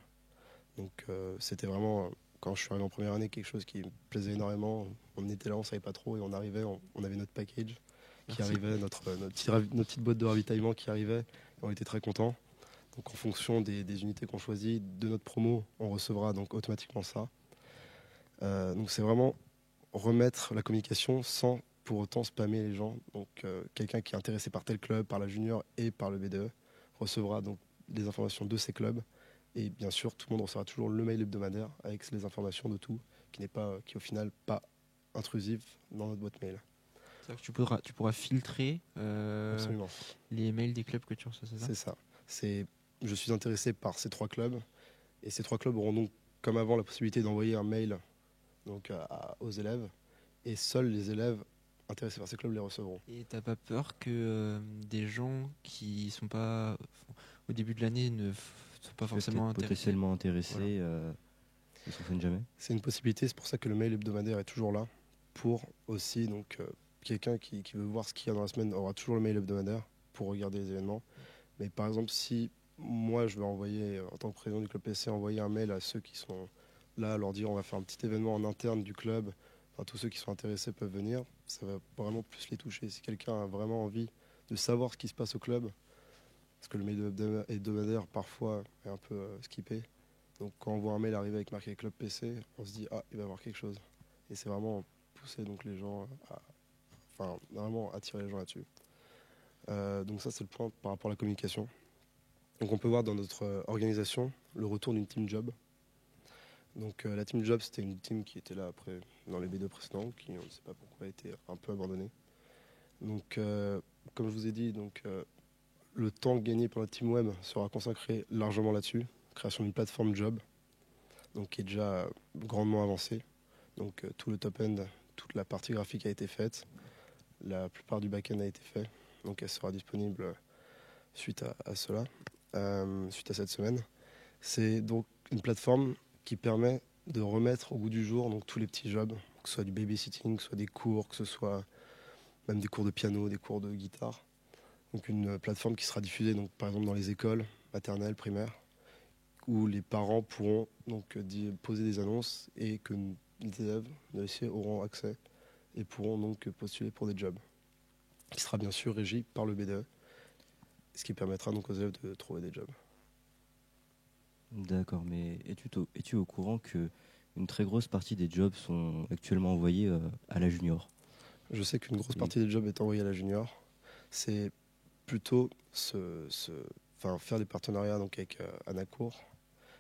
Donc c'était vraiment, quand je suis arrivé en première année, quelque chose qui me plaisait énormément. On était là, on ne savait pas trop, et on arrivait, on avait notre package qui arrivait, notre petite boîte de ravitaillement qui arrivait, et on était très contents. Donc en fonction des unités qu'on choisit, de notre promo, on recevra donc automatiquement ça. Donc c'est vraiment remettre la communication sans pour autant spammer les gens. Donc quelqu'un qui est intéressé par tel club, par la junior et par le BDE, recevra donc les informations de ces clubs. Et bien sûr, tout le monde recevra toujours le mail hebdomadaire avec les informations de tout, qui est au final pas intrusive dans notre boîte mail. C'est-à-dire que tu pourras filtrer les mails des clubs que tu reçois, c'est ça ? C'est ça. Je suis intéressé par ces 3 clubs, et ces 3 clubs auront donc, comme avant, la possibilité d'envoyer un mail donc, aux élèves, et seuls les élèves intéressés par ces clubs les recevront. Et t'as pas peur que des gens qui sont pas au début de l'année ne sont pas forcément potentiellement intéressés ne s'en jamais? C'est une possibilité, c'est pour ça que le mail hebdomadaire est toujours là, pour aussi donc quelqu'un qui veut voir ce qu'il y a dans la semaine aura toujours le mail hebdomadaire pour regarder les événements. Mais par exemple, si moi je veux envoyer, en tant que président du club PC, envoyer un mail à ceux qui sont là, leur dire on va faire un petit événement en interne du club, enfin, tous ceux qui sont intéressés peuvent venir, ça va vraiment plus les toucher. Si quelqu'un a vraiment envie de savoir ce qui se passe au club, parce que le mail hebdomadaire parfois est un peu skippé, donc quand on voit un mail arriver avec marqué club PC, on se dit ah, il va y avoir quelque chose. Et c'est vraiment pousser donc les gens enfin vraiment attirer les gens là-dessus. Donc ça c'est le point par rapport à la communication. Donc on peut voir dans notre organisation le retour d'une team job. Donc la team job c'était une team qui était là après dans les B2 précédents, qui on ne sait pas pourquoi a été un peu abandonnée. Donc comme je vous ai dit, donc le temps gagné par la team web sera consacré largement là-dessus, création d'une plateforme job, donc qui est déjà grandement avancée. Donc tout le top-end, toute la partie graphique a été faite, la plupart du back-end a été fait, donc elle sera disponible suite à cela, suite à cette semaine. C'est donc une plateforme qui permet de remettre au goût du jour donc tous les petits jobs, que ce soit du babysitting, que ce soit des cours, que ce soit même des cours de piano, des cours de guitare. Donc une plateforme qui sera diffusée donc, par exemple dans les écoles maternelles, primaires, où les parents pourront donc poser des annonces et que les élèves de lycée auront accès et pourront donc postuler pour des jobs, qui sera bien sûr régi par le BDE, ce qui permettra donc aux élèves de trouver des jobs. D'accord, mais es-tu au courant que une très grosse partie des jobs sont actuellement envoyés à la junior? Je sais qu'une grosse partie des jobs est envoyée à la junior. C'est plutôt faire des partenariats donc, avec Anacourt,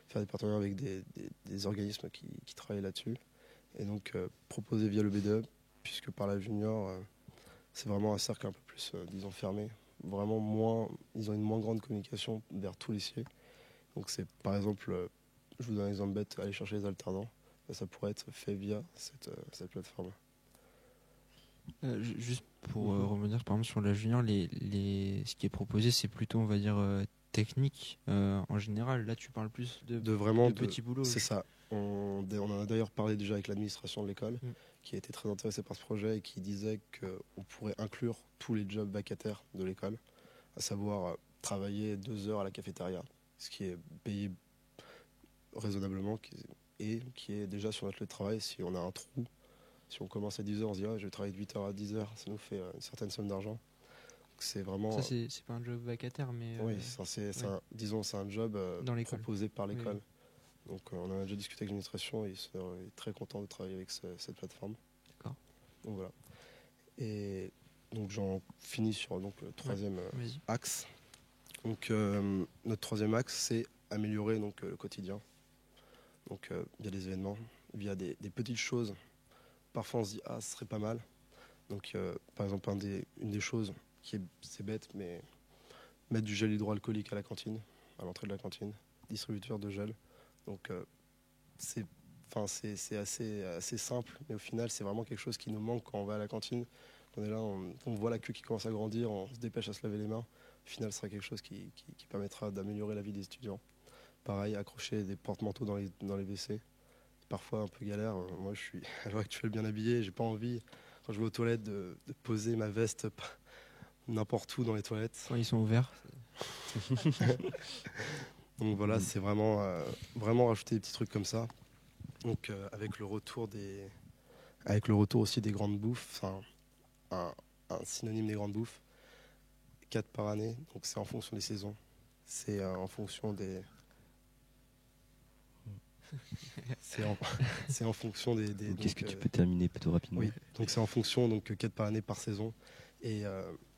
faire des partenariats avec des organismes qui travaillent là-dessus, et donc proposer via le BDE, puisque par la junior, c'est vraiment un cercle un peu plus, disons, fermé. Vraiment moins, ils ont une moins grande communication vers tous les lycées. Donc c'est par exemple, je vous donne un exemple bête, aller chercher les alternants, ça pourrait être fait via cette plateforme. Juste pour revenir par exemple sur la junior, ce qui est proposé c'est plutôt on va dire technique en général. Là tu parles plus de vraiment petits boulots. C'est ça. On en a d'ailleurs parlé déjà avec l'administration de l'école qui a été très intéressée par ce projet et qui disait qu'on pourrait inclure tous les jobs vacataires de l'école, à savoir travailler 2 heures à la cafétéria, ce qui est payé raisonnablement et qui est déjà sur notre lieu de travail si on a un trou. Si on commence à 10h, on se dit je vais travailler de 8h à 10h, ça nous fait une certaine somme d'argent. C'est vraiment. Ça, c'est pas un job vacataire, mais. Oui, c'est un job proposé par l'école. Oui. Donc on en a déjà discuté avec l'administration et ils sont très contents de travailler avec cette plateforme. D'accord. Donc voilà. Et donc j'en finis sur donc, le troisième axe. Donc notre troisième axe, c'est améliorer donc, le quotidien. Donc via des événements, via des petites choses. Parfois on se dit ce serait pas mal. Donc par exemple une des choses c'est bête mais mettre du gel hydroalcoolique à la cantine, à l'entrée de la cantine, distributeur de gel. Donc c'est assez simple mais au final c'est vraiment quelque chose qui nous manque quand on va à la cantine. On est là, on voit la queue qui commence à grandir, on se dépêche à se laver les mains. Au final ce sera quelque chose qui permettra d'améliorer la vie des étudiants. Pareil, accrocher des porte-manteaux dans les WC. Parfois un peu galère. Moi, je suis à l'heure actuelle bien habillé. J'ai pas envie, quand je vais aux toilettes, de poser ma veste n'importe où dans les toilettes. Quand ils sont ouverts. Donc voilà, c'est vraiment rajouter des petits trucs comme ça. Donc avec le retour aussi des grandes bouffes, un synonyme des grandes bouffes, 4 par année. Donc c'est en fonction des saisons. C'est en fonction des c'est en fonction des Qu'est-ce que tu peux terminer plutôt rapidement? Oui, donc c'est en fonction, donc 4 par année par saison. Et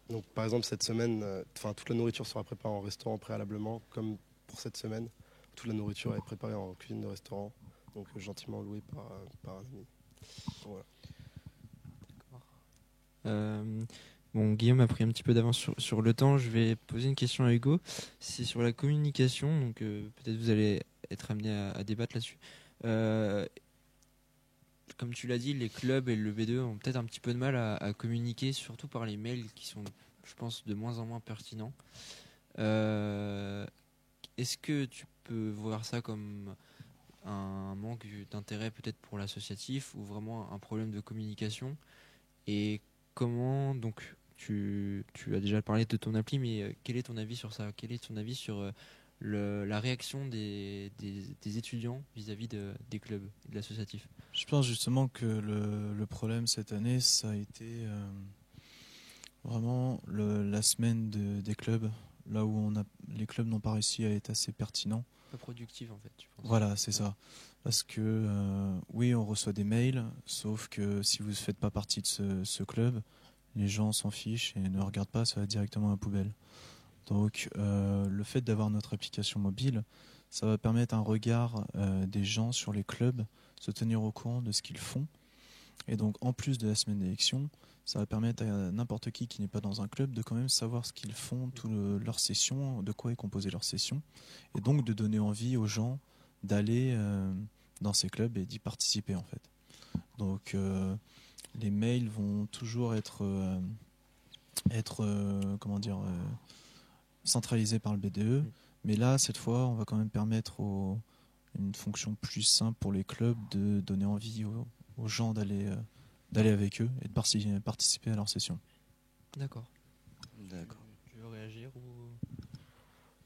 donc par exemple cette semaine, toute la nourriture sera préparée en restaurant préalablement, comme pour cette semaine. Toute la nourriture est préparée en cuisine de restaurant, donc gentiment louée par un ami. Donc, voilà. D'accord. Bon, Guillaume a pris un petit peu d'avance sur le temps. Je vais poser une question à Hugo. C'est sur la communication, donc peut-être vous allez être amené à débattre là-dessus. Comme tu l'as dit, les clubs et le B2 ont peut-être un petit peu de mal à communiquer, surtout par les mails qui sont, je pense, de moins en moins pertinents. Est-ce que tu peux voir ça comme un manque d'intérêt peut-être pour l'associatif ou vraiment un problème de communication? Et comment donc tu as déjà parlé de ton appli, mais quel est ton avis sur ça? Quel est ton avis sur la réaction des étudiants vis-à-vis des clubs et de l'associatif? Je pense justement que le problème cette année, ça a été vraiment la semaine des clubs, là où les clubs n'ont pas réussi à être assez pertinents. Pas productive en fait, tu penses? Voilà, c'est ça. Parce que oui, on reçoit des mails, sauf que si vous ne faites pas partie de ce club, les gens s'en fichent et ne regardent pas, ça va directement à la poubelle. Donc le fait d'avoir notre application mobile, ça va permettre un regard des gens sur les clubs, se tenir au courant de ce qu'ils font. Et donc en plus de la semaine d'élection, ça va permettre à n'importe qui n'est pas dans un club de quand même savoir ce qu'ils font, leur session, de quoi est composée leur session, et donc de donner envie aux gens d'aller dans ces clubs et d'y participer en fait. Donc les mails vont toujours être centralisés par le BDE, mais là cette fois on va quand même permettre une fonction plus simple pour les clubs de donner envie aux gens d'aller avec eux et de participer à leur session. D'accord. D'accord. Tu veux réagir ou...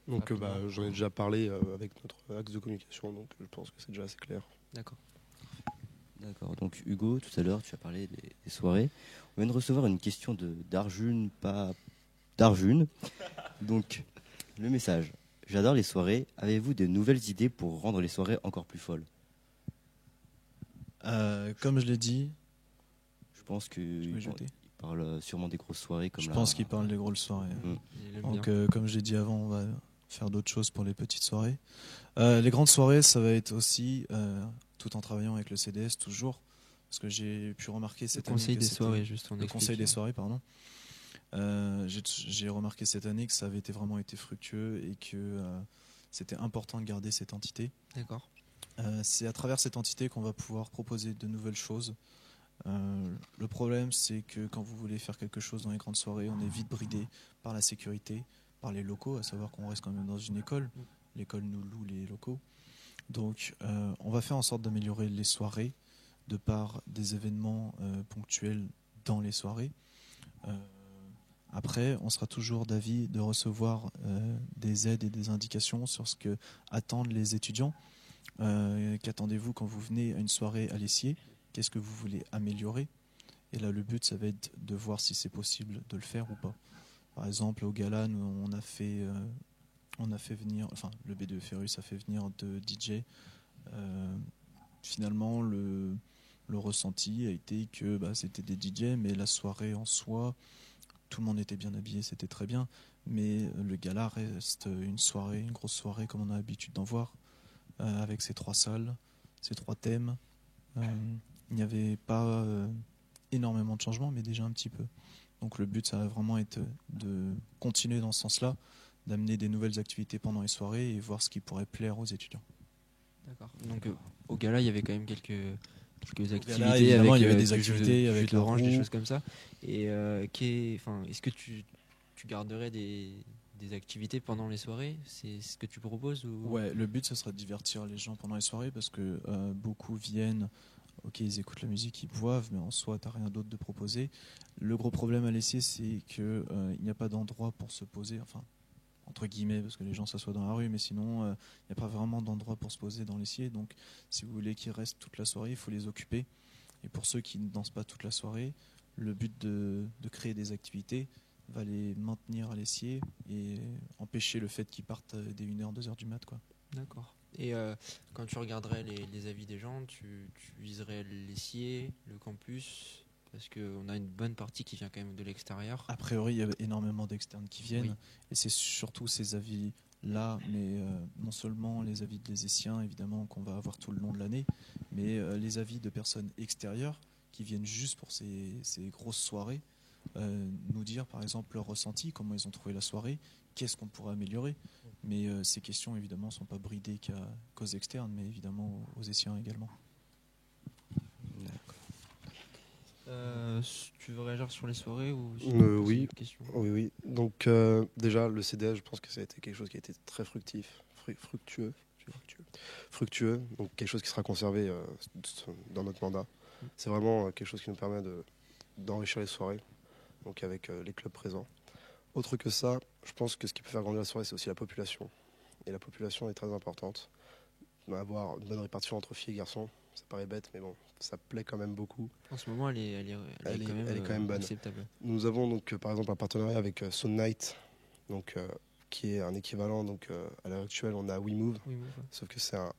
Donc j'en ai déjà parlé avec notre axe de communication, donc je pense que c'est déjà assez clair. D'accord. D'accord. Donc Hugo, tout à l'heure, tu as parlé des soirées. On vient de recevoir une question d'Arjun, pas d'Arjun. Donc, le message. J'adore les soirées. Avez-vous de nouvelles idées pour rendre les soirées encore plus folles? Comme je l'ai dit, Je pense qu'il parle sûrement des grosses soirées. Je pense qu'il parle des grosses soirées. Donc, comme je l'ai dit avant, on va faire d'autres choses pour les petites soirées. Les grandes soirées, ça va être aussi, tout en travaillant avec le CDS toujours, parce que j'ai pu remarquer cette année... Conseil des soirées, juste on Le conseil des soirées, pardon. J'ai remarqué cette année que ça avait vraiment été fructueux et que c'était important de garder cette entité. D'accord. C'est à travers cette entité qu'on va pouvoir proposer de nouvelles choses. Le problème, c'est que quand vous voulez faire quelque chose dans les grandes soirées, on est vite bridé par la sécurité, par les locaux, à savoir qu'on reste quand même dans une école. L'école nous loue les locaux. Donc, on va faire en sorte d'améliorer les soirées de par des événements ponctuels dans les soirées. Après, on sera toujours d'avis de recevoir des aides et des indications sur ce que attendent les étudiants. Qu'attendez-vous quand vous venez à une soirée à l'Essier? Qu'est-ce que vous voulez améliorer? Et là, le but, ça va être de voir si c'est possible de le faire ou pas. Par exemple, au gala, nous, on a fait venir, enfin, le B2 Ferrus a fait venir de DJ. Finalement, le ressenti a été que c'était des DJ, mais la soirée en soi, tout le monde était bien habillé, c'était très bien. Mais le gala reste une grosse soirée comme on a l'habitude d'en voir, avec ces 3 salles, ces 3 thèmes. Il n'y avait pas énormément de changements, mais déjà un petit peu. Donc le but, ça va vraiment être de continuer dans ce sens-là, d'amener des nouvelles activités pendant les soirées et voir ce qui pourrait plaire aux étudiants. D'accord. Donc au gala, il y avait quand même quelques activités. Gala, évidemment, avec, il y avait des activités avec l'orange, des roue. choses comme ça. Et est-ce que tu garderais des activités pendant les soirées? C'est ce que tu proposes ou... Ouais, le but, ce sera de divertir les gens pendant les soirées parce que beaucoup viennent, ok, ils écoutent la musique, ils boivent, mais en soi, t'as rien d'autre de proposer. Le gros problème à laisser, c'est qu'il n'y a pas d'endroit pour se poser, enfin, entre guillemets, parce que les gens s'assoient dans la rue, mais sinon, il n'y a pas vraiment d'endroit pour se poser dans l'essier. Donc, si vous voulez qu'ils restent toute la soirée, il faut les occuper. Et pour ceux qui ne dansent pas toute la soirée, le but de créer des activités va les maintenir à l'essier et empêcher le fait qu'ils partent dès 1h, 2h du mat, quoi. D'accord. Et quand tu regarderais les avis des gens, tu viserais l'essier, le campus, parce qu'on a une bonne partie qui vient quand même de l'extérieur. A priori, il y a énormément d'externes qui viennent, Oui. et c'est surtout ces avis-là, mais non seulement les avis des Essiens, évidemment, qu'on va avoir tout le long de l'année, mais les avis de personnes extérieures qui viennent juste pour ces grosses soirées, nous dire par exemple leur ressenti, comment ils ont trouvé la soirée, qu'est-ce qu'on pourrait améliorer. Mais ces questions évidemment ne sont pas bridées qu'aux externes, mais évidemment aux Essiens également. Tu veux réagir sur les soirées ou sur Oui. une question? Oui. Donc déjà le CDS, je pense que ça a été quelque chose qui a été très fructueux. Donc quelque chose qui sera conservé dans notre mandat. C'est vraiment quelque chose qui nous permet d'enrichir les soirées. donc avec les clubs présents. Autre que ça, je pense que ce qui peut faire grandir la soirée, c'est aussi la population. Et la population est très importante. Avoir une bonne répartition entre filles et garçons, ça paraît bête, mais bon, ça plaît quand même beaucoup. En ce moment, elle est quand même bonne. acceptable. Nous avons donc par exemple un partenariat avec Sound Night, donc, qui est un équivalent. Donc, à l'heure actuelle, on a WeMove, sauf que c'est un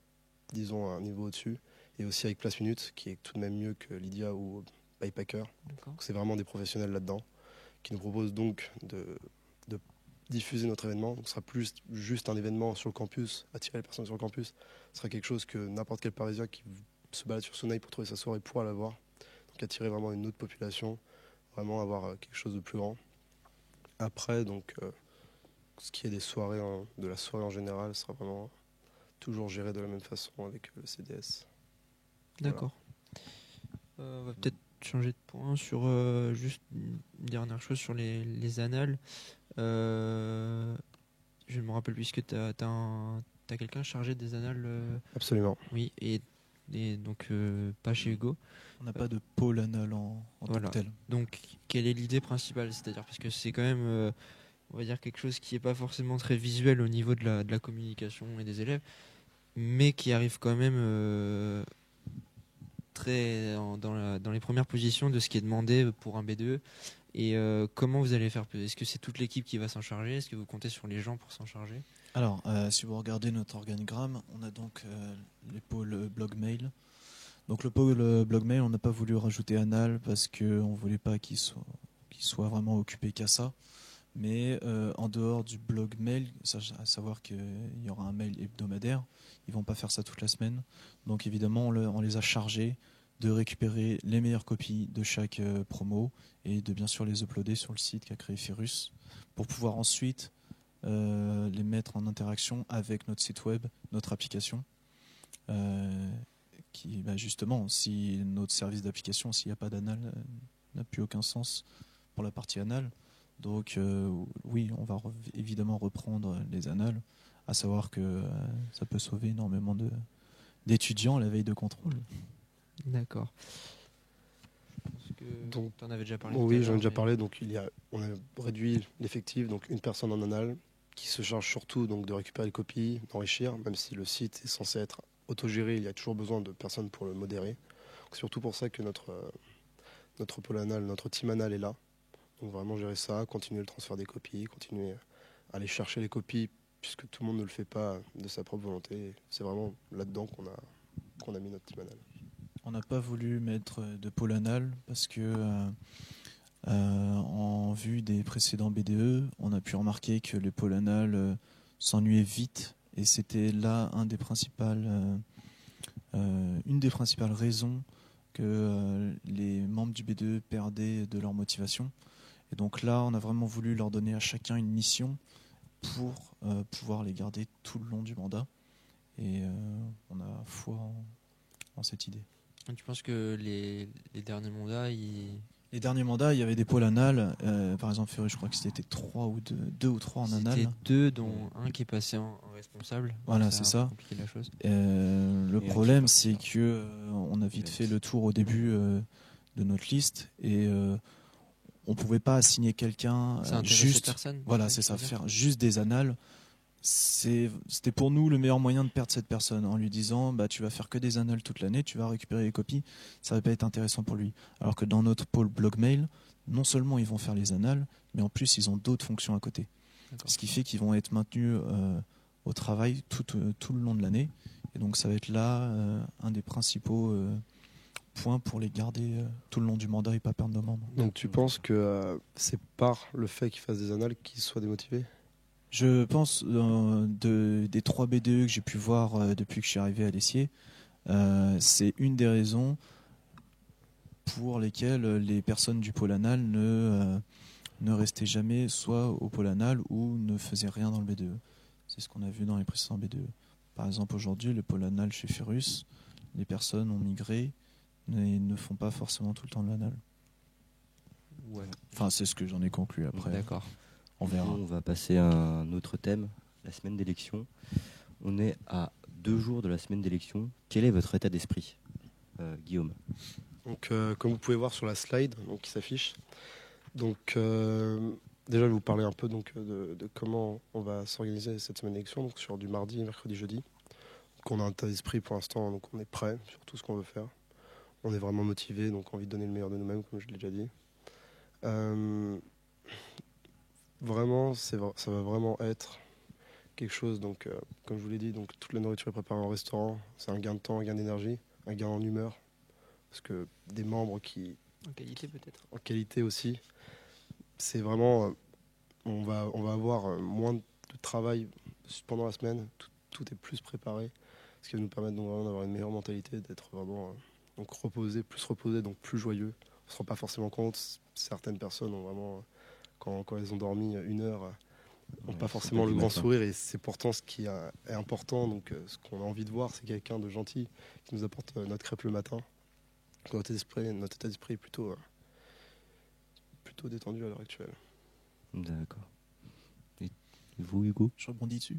niveau au-dessus. Et aussi avec Place Minute, qui est tout de même mieux que Lydia ou Bypacker. Donc, c'est vraiment des professionnels là-dedans, qui nous proposent donc de diffuser notre événement. Donc, ce sera plus juste un événement sur le campus, attirer les personnes sur le campus. Ce sera quelque chose que n'importe quel Parisien qui se balade sur Sound Night pour trouver sa soirée pourra l'avoir. Donc, attirer vraiment une autre population, vraiment avoir quelque chose de plus grand. Après, donc, ce qui est des soirées, de la soirée en général, sera vraiment toujours géré de la même façon avec le CDS. D'accord. On va peut-être changer de point sur juste une dernière chose sur les annales. Je me rappelle plus que t'as quelqu'un chargé des annales. Absolument. Oui, et donc pas chez Hugo. On n'a pas de pôle annal en tant que tel. Donc quelle est l'idée principale? C'est-à-dire parce que c'est quand même on va dire quelque chose qui n'est pas forcément très visuel au niveau de la communication et des élèves, mais qui arrive quand même dans les premières positions de ce qui est demandé pour un B2E. Et comment vous allez faire? Est-ce que c'est toute l'équipe qui va s'en charger? Est-ce que vous comptez sur les gens pour s'en charger? Alors, si vous regardez notre organigramme, on a donc les pôles blog mail. Donc le pôle blog mail, on n'a pas voulu rajouter Anal parce qu'on ne voulait pas qu'il soit vraiment occupé qu'à ça. Mais en dehors du blog mail, à savoir qu'il y aura un mail hebdomadaire, ils ne vont pas faire ça toute la semaine. Donc évidemment, on les a chargés de récupérer les meilleures copies de chaque promo et de bien sûr les uploader sur le site qu'a créé Ferrus pour pouvoir ensuite les mettre en interaction avec notre site web, notre application. Qui, justement, si notre service d'application, s'il n'y a pas d'anal, n'a plus aucun sens pour la partie anal. Donc oui, on va évidemment reprendre les annales, à savoir que ça peut sauver énormément d'étudiants à la veille de contrôle. D'accord. Donc, tu en avais déjà parlé. Oui, j'en ai déjà parlé. Donc on a réduit l'effectif, donc une personne en anal qui se charge surtout donc de récupérer les copies, d'enrichir, même si le site est censé être autogéré, il y a toujours besoin de personnes pour le modérer. C'est surtout pour ça que notre pôle anal, notre team anal est là. Donc vraiment gérer ça, continuer le transfert des copies, continuer à aller chercher les copies, puisque tout le monde ne le fait pas de sa propre volonté. C'est vraiment là-dedans qu'on a mis notre team anal. On n'a pas voulu mettre de pôle anal parce que en vue des précédents BDE, on a pu remarquer que le pôle anal s'ennuyait vite et c'était là une des principales raisons que les membres du BDE perdaient de leur motivation. Et donc là, on a vraiment voulu leur donner à chacun une mission pour pouvoir les garder tout le long du mandat. Et on a foi en cette idée. Tu penses que les derniers mandats, Les derniers mandats, il y avait des pôles anal. Par exemple, Ferré, je crois que c'était 2 ou 3 en anal. C'était 2, dont un qui est passé en responsable. Voilà, c'est ça. La chose. Le problème, c'est que on a vite fait le tour au début de notre liste et on pouvait pas assigner quelqu'un juste. Voilà, c'est ça. Faire juste des annales. C'était pour nous le meilleur moyen de perdre cette personne en lui disant tu vas faire que des annales toute l'année, tu vas récupérer les copies, ça va pas être intéressant pour lui. Alors que dans notre pôle blog mail, non seulement ils vont faire les annales, mais en plus ils ont d'autres fonctions à côté. D'accord. Ce qui fait qu'ils vont être maintenus au travail tout le long de l'année. Et donc ça va être là un des principaux points pour les garder tout le long du mandat et pas perdre nos membres. Donc tu penses que c'est par le fait qu'ils fassent des annales qu'ils soient démotivés ? Je pense des 3 BDE que j'ai pu voir depuis que je suis arrivé à l'Essier, c'est une des raisons pour lesquelles les personnes du pôle anal ne restaient jamais soit au pôle anal ou ne faisaient rien dans le BDE. C'est ce qu'on a vu dans les précédents BDE. Par exemple, aujourd'hui, le pôle anal chez Ferrus, les personnes ont migré et ne font pas forcément tout le temps de l'anal. Ouais. Enfin, c'est ce que j'en ai conclu après. D'accord. On verra. On va passer à un autre thème, la semaine d'élection. On est à 2 jours de la semaine d'élection. Quel est votre état d'esprit, Guillaume ? Donc, comme vous pouvez voir sur la slide qui s'affiche, Donc, déjà, je vais vous parler un peu donc, de comment on va s'organiser cette semaine d'élection, donc sur du mardi, mercredi, jeudi. Donc, on a un tas d'esprit pour l'instant, donc on est prêt sur tout ce qu'on veut faire. On est vraiment motivé, donc envie de donner le meilleur de nous-mêmes, comme je l'ai déjà dit. Vraiment, ça va vraiment être quelque chose, donc, comme je vous l'ai dit, donc, toute la nourriture est préparée en restaurant. C'est un gain de temps, un gain d'énergie, un gain en humeur. Parce que des membres qui... En qualité peut-être. En qualité aussi. C'est vraiment... on va avoir moins de travail pendant la semaine. Tout est plus préparé. Ce qui va nous permettre donc, vraiment d'avoir une meilleure mentalité, d'être vraiment donc reposé, donc plus joyeux. On ne se rend pas forcément compte. Certaines personnes ont vraiment... Quand elles ont dormi 1 heure... n'ont pas forcément le grand sourire, et c'est pourtant ce qui est important. Donc, ce qu'on a envie de voir, c'est quelqu'un de gentil qui nous apporte notre crêpe le matin. Notre état d'esprit est plutôt détendu à l'heure actuelle. D'accord. Et vous, Hugo? Je rebondis dessus.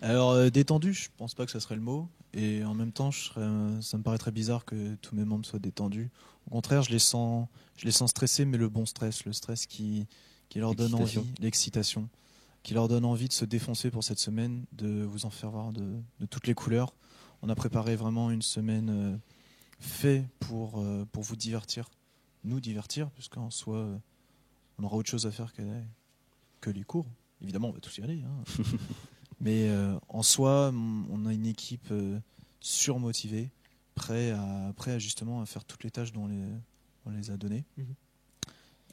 Alors, détendu, je pense pas que ça serait le mot. Et en même temps, ça me paraît très bizarre que tous mes membres soient détendus. Au contraire, je les sens stressés, mais le bon stress, le stress qui leur donne envie, l'excitation, qui leur donne envie de se défoncer pour cette semaine, de vous en faire voir de toutes les couleurs. On a préparé vraiment une semaine fait pour vous divertir, nous divertir, puisqu'en soi, on aura autre chose à faire que les cours. Évidemment, on va tous y aller. Hein. Mais en soi, on a une équipe surmotivée, prêt à justement à faire toutes les tâches dont on les a données.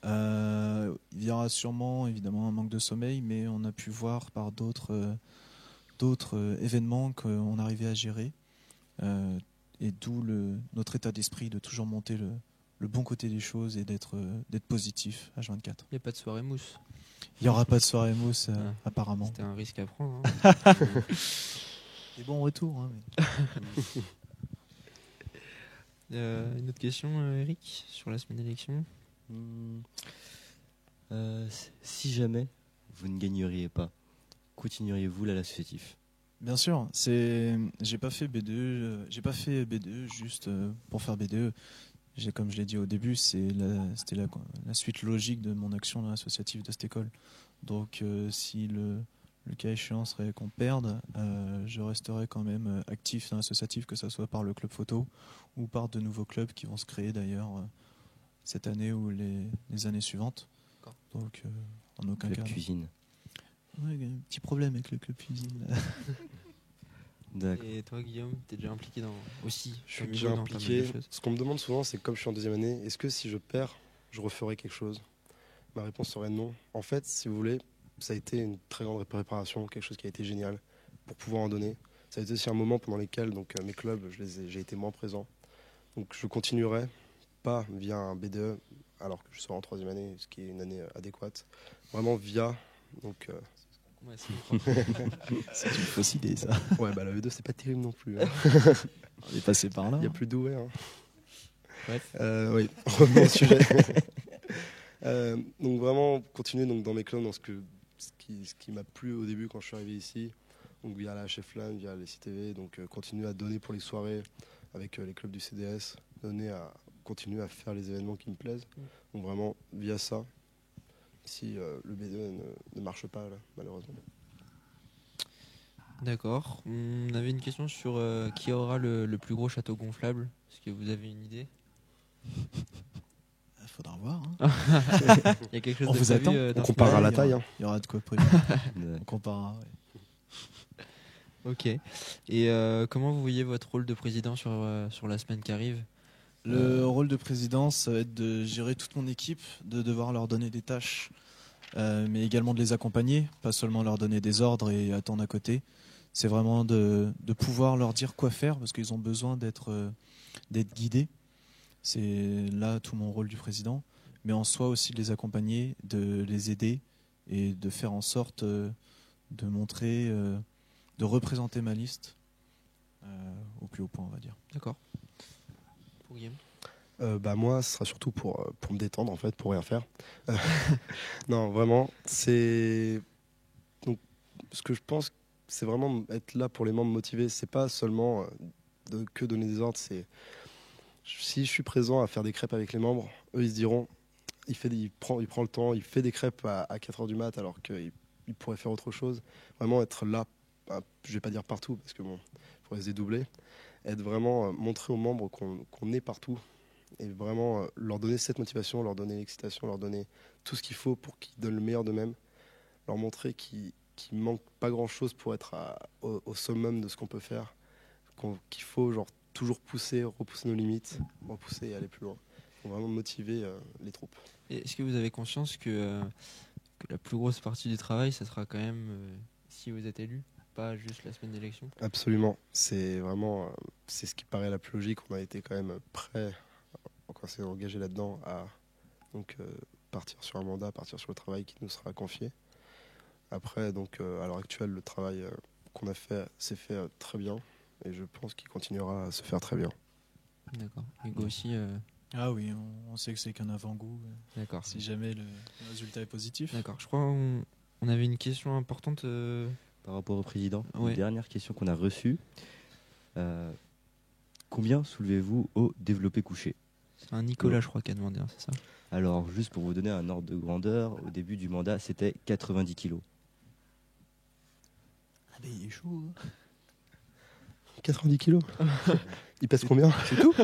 Il y aura sûrement évidemment un manque de sommeil, mais on a pu voir par d'autres événements qu'on arrivait à gérer, et d'où notre état d'esprit de toujours monter le bon côté des choses et d'être positif H24. Il n'y a pas de soirée mousse. Il n'y aura pas de soirée mousse apparemment. C'était un risque à prendre. Hein. Des bons retours. Hein, mais... une autre question, Eric, sur la semaine d'élection. Si jamais vous ne gagneriez pas, continueriez-vous l'associatif? Bien sûr, j'ai pas fait B2 juste pour faire B2. Comme je l'ai dit au début, c'était la suite logique de mon action dans l'associatif de cette école. Donc si le cas échéant serait qu'on perde, je resterai quand même actif dans l'associatif, que ce soit par le club photo ou par de nouveaux clubs qui vont se créer d'ailleurs cette année ou les années suivantes. Donc en aucun cas. Club cuisine. Ouais, un petit problème avec le club cuisine. D'accord. Et toi, Guillaume, t'es déjà impliqué aussi? Je suis déjà impliqué. Ce qu'on me demande souvent, c'est comme je suis en 2e année, est-ce que si je perds, je referai quelque chose? Ma réponse serait non. En fait, si vous voulez, ça a été une très grande préparation, quelque chose qui a été génial pour pouvoir en donner. Ça a été aussi un moment pendant lequel donc, mes clubs, j'ai été moins présent. Donc je continuerai, pas via un BDE, alors que je serai en 3e année, ce qui est une année adéquate. Vraiment via... Donc, ouais, c'est une fausse idée, ça. Ouais, bah la V2, c'est pas terrible non plus. Hein. On est passé par là. Il n'y a plus doué. Hein. Bref. Oui, revenons au sujet. Donc vraiment, continuer donc, dans mes clubs, dans ce qui m'a plu au début quand je suis arrivé ici, donc via la HFLAN, via les CTV, donc continuer à donner pour les soirées avec les clubs du CDS, continuer à faire les événements qui me plaisent. Donc vraiment, via ça, si le B2 ne marche pas, là, malheureusement. D'accord. On avait une question sur qui aura le plus gros château gonflable. Est-ce que vous avez une idée? Il faudra voir. Hein. Il y a quelque chose on de vous prévu, attend. On comparera la taille. Il y aura de quoi prévu. On comparera. Ouais. Ok. Et comment vous voyez votre rôle de président sur la semaine qui arrive? Le rôle de président, ça va être de gérer toute mon équipe, de devoir leur donner des tâches, mais également de les accompagner, pas seulement leur donner des ordres et attendre à côté. C'est vraiment de pouvoir leur dire quoi faire, parce qu'ils ont besoin d'être guidés. C'est là tout mon rôle du président, mais en soi aussi de les accompagner, de les aider et de faire en sorte de montrer, de représenter ma liste au plus haut point, on va dire. D'accord. Pour Guillaume? Moi, ce sera surtout pour me détendre, en fait, pour rien faire. Non, vraiment, c'est... Donc, ce que je pense, c'est vraiment être là pour les membres motivés. C'est pas seulement que donner des ordres, c'est... Si je suis présent à faire des crêpes avec les membres, eux, ils se diront il prend le temps, il fait des crêpes à 4h du mat alors qu'il pourrait faire autre chose. Vraiment être là, je vais pas dire partout parce que bon, il faudrait se dédoubler. Être vraiment, montrer aux membres qu'on est partout et vraiment leur donner cette motivation, leur donner l'excitation, leur donner tout ce qu'il faut pour qu'ils donnent le meilleur d'eux-mêmes, leur montrer qu'il manque pas grand-chose pour être au summum de ce qu'on peut faire, qu'il faut genre toujours pousser, repousser nos limites, repousser et aller plus loin. Faut vraiment motiver les troupes. Et est-ce que vous avez conscience que la plus grosse partie du travail, ça sera quand même si vous êtes élu, pas juste la semaine d'élection? Absolument. C'est vraiment c'est ce qui paraît la plus logique. On a été quand même prêt, quand on s'est engagé là-dedans, à donc, partir sur un mandat, partir sur le travail qui nous sera confié. Après, donc, à l'heure actuelle, le travail qu'on a fait s'est fait très bien et je pense qu'il continuera à se faire très bien. D'accord. Hugo aussi. Ah oui, on sait que c'est qu'un avant-goût. D'accord. Si jamais le résultat est positif. D'accord. Je crois on avait une question importante. Par rapport au président, Ouais. une dernière question qu'on a reçue. Combien soulevez-vous au développé couché? C'est un Nicolas, je crois, qui a demandé, hein, c'est ça? Alors, juste pour vous donner un ordre de grandeur, au début du mandat, c'était 90 kilos. Ah ben il est chaud. 90 kilos. Il pèse combien? C'est tout.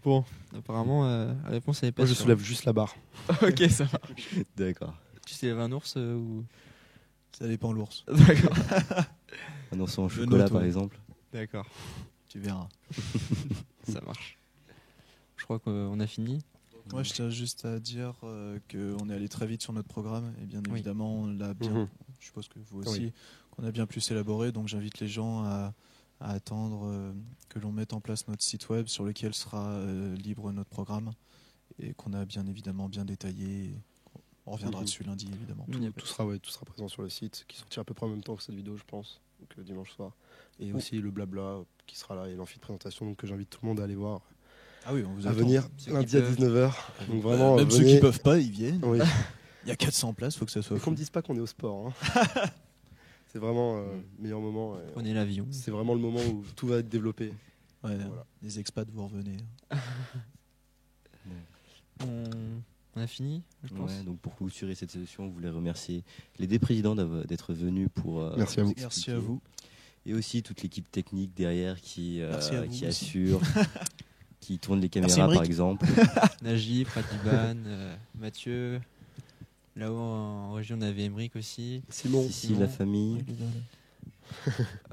Bon, apparemment, la réponse n'est pas. Moi, je sûre. soulève juste la barre. Ok, ça marche. D'accord. Tu soulèves un ours ou? Ça dépend l'ours. D'accord. Un ours en Le chocolat, nôtre, par ouais. exemple. D'accord. Tu verras. Ça marche. Je crois qu'on a fini. Moi, je tiens juste à dire qu'on est allé très vite sur notre programme et bien Oui. évidemment, on l'a bien. Mhm. Je suppose que vous aussi, Oui. qu'on a bien plus élaboré. Donc, j'invite les gens à attendre que l'on mette en place notre site web sur lequel sera libre notre programme et qu'on a bien évidemment bien détaillé. On reviendra Mhm. dessus lundi, évidemment. Il y a pas Tout sera présent sur le site, qui sortira à peu près en même temps que cette vidéo, je pense, donc dimanche soir. Et aussi le blabla qui sera là et l'amphi de présentation, donc que j'invite tout le monde à aller voir, Ah oui, on vous à attend. venir Ceux qui lundi à peuvent. 19h. Donc vraiment, Même ceux venez. qui peuvent pas, ils viennent. Oui. Il y a 400 places, faut que ça soit Et qu'on fou. me dise pas qu'on est au sport. Hein. C'est vraiment le meilleur moment. et Prenez l'avion. C'est vraiment le moment où tout va être développé. Ouais, Voilà. Les expats, vous revenez. On a fini, je pense. Ouais, donc pour clôturer cette session, vous voulez remercier les deux présidents d'être venus pour Merci à vous. expliquer. Merci à vous. Et aussi toute l'équipe technique derrière qui Merci à vous qui aussi. assure, qui tourne les Merci, caméras Emric. par exemple. Najib, Radiban, Mathieu. Là-haut en région, on avait Emeric aussi. Simon. Ici la famille.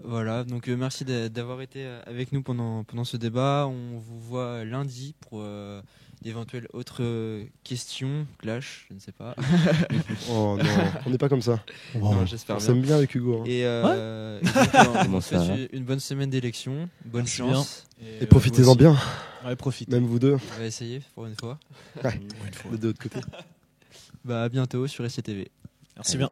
Voilà, donc merci d'avoir été avec nous pendant ce débat. On vous voit lundi pour d'éventuelles autres questions, clash, je ne sais pas. Oh non, on n'est pas comme ça. Non, On j'espère bien. s'aime bien avec Hugo. Hein. Et donc, on Comment vous ça souhaite une bonne semaine d'élection. Bonne Merci chance. Et profitez-en bien, Ouais, profitez. même vous deux, On va essayer pour une fois. Une fois. de l'autre côté. Bah, à bientôt sur SCTV. Merci bien.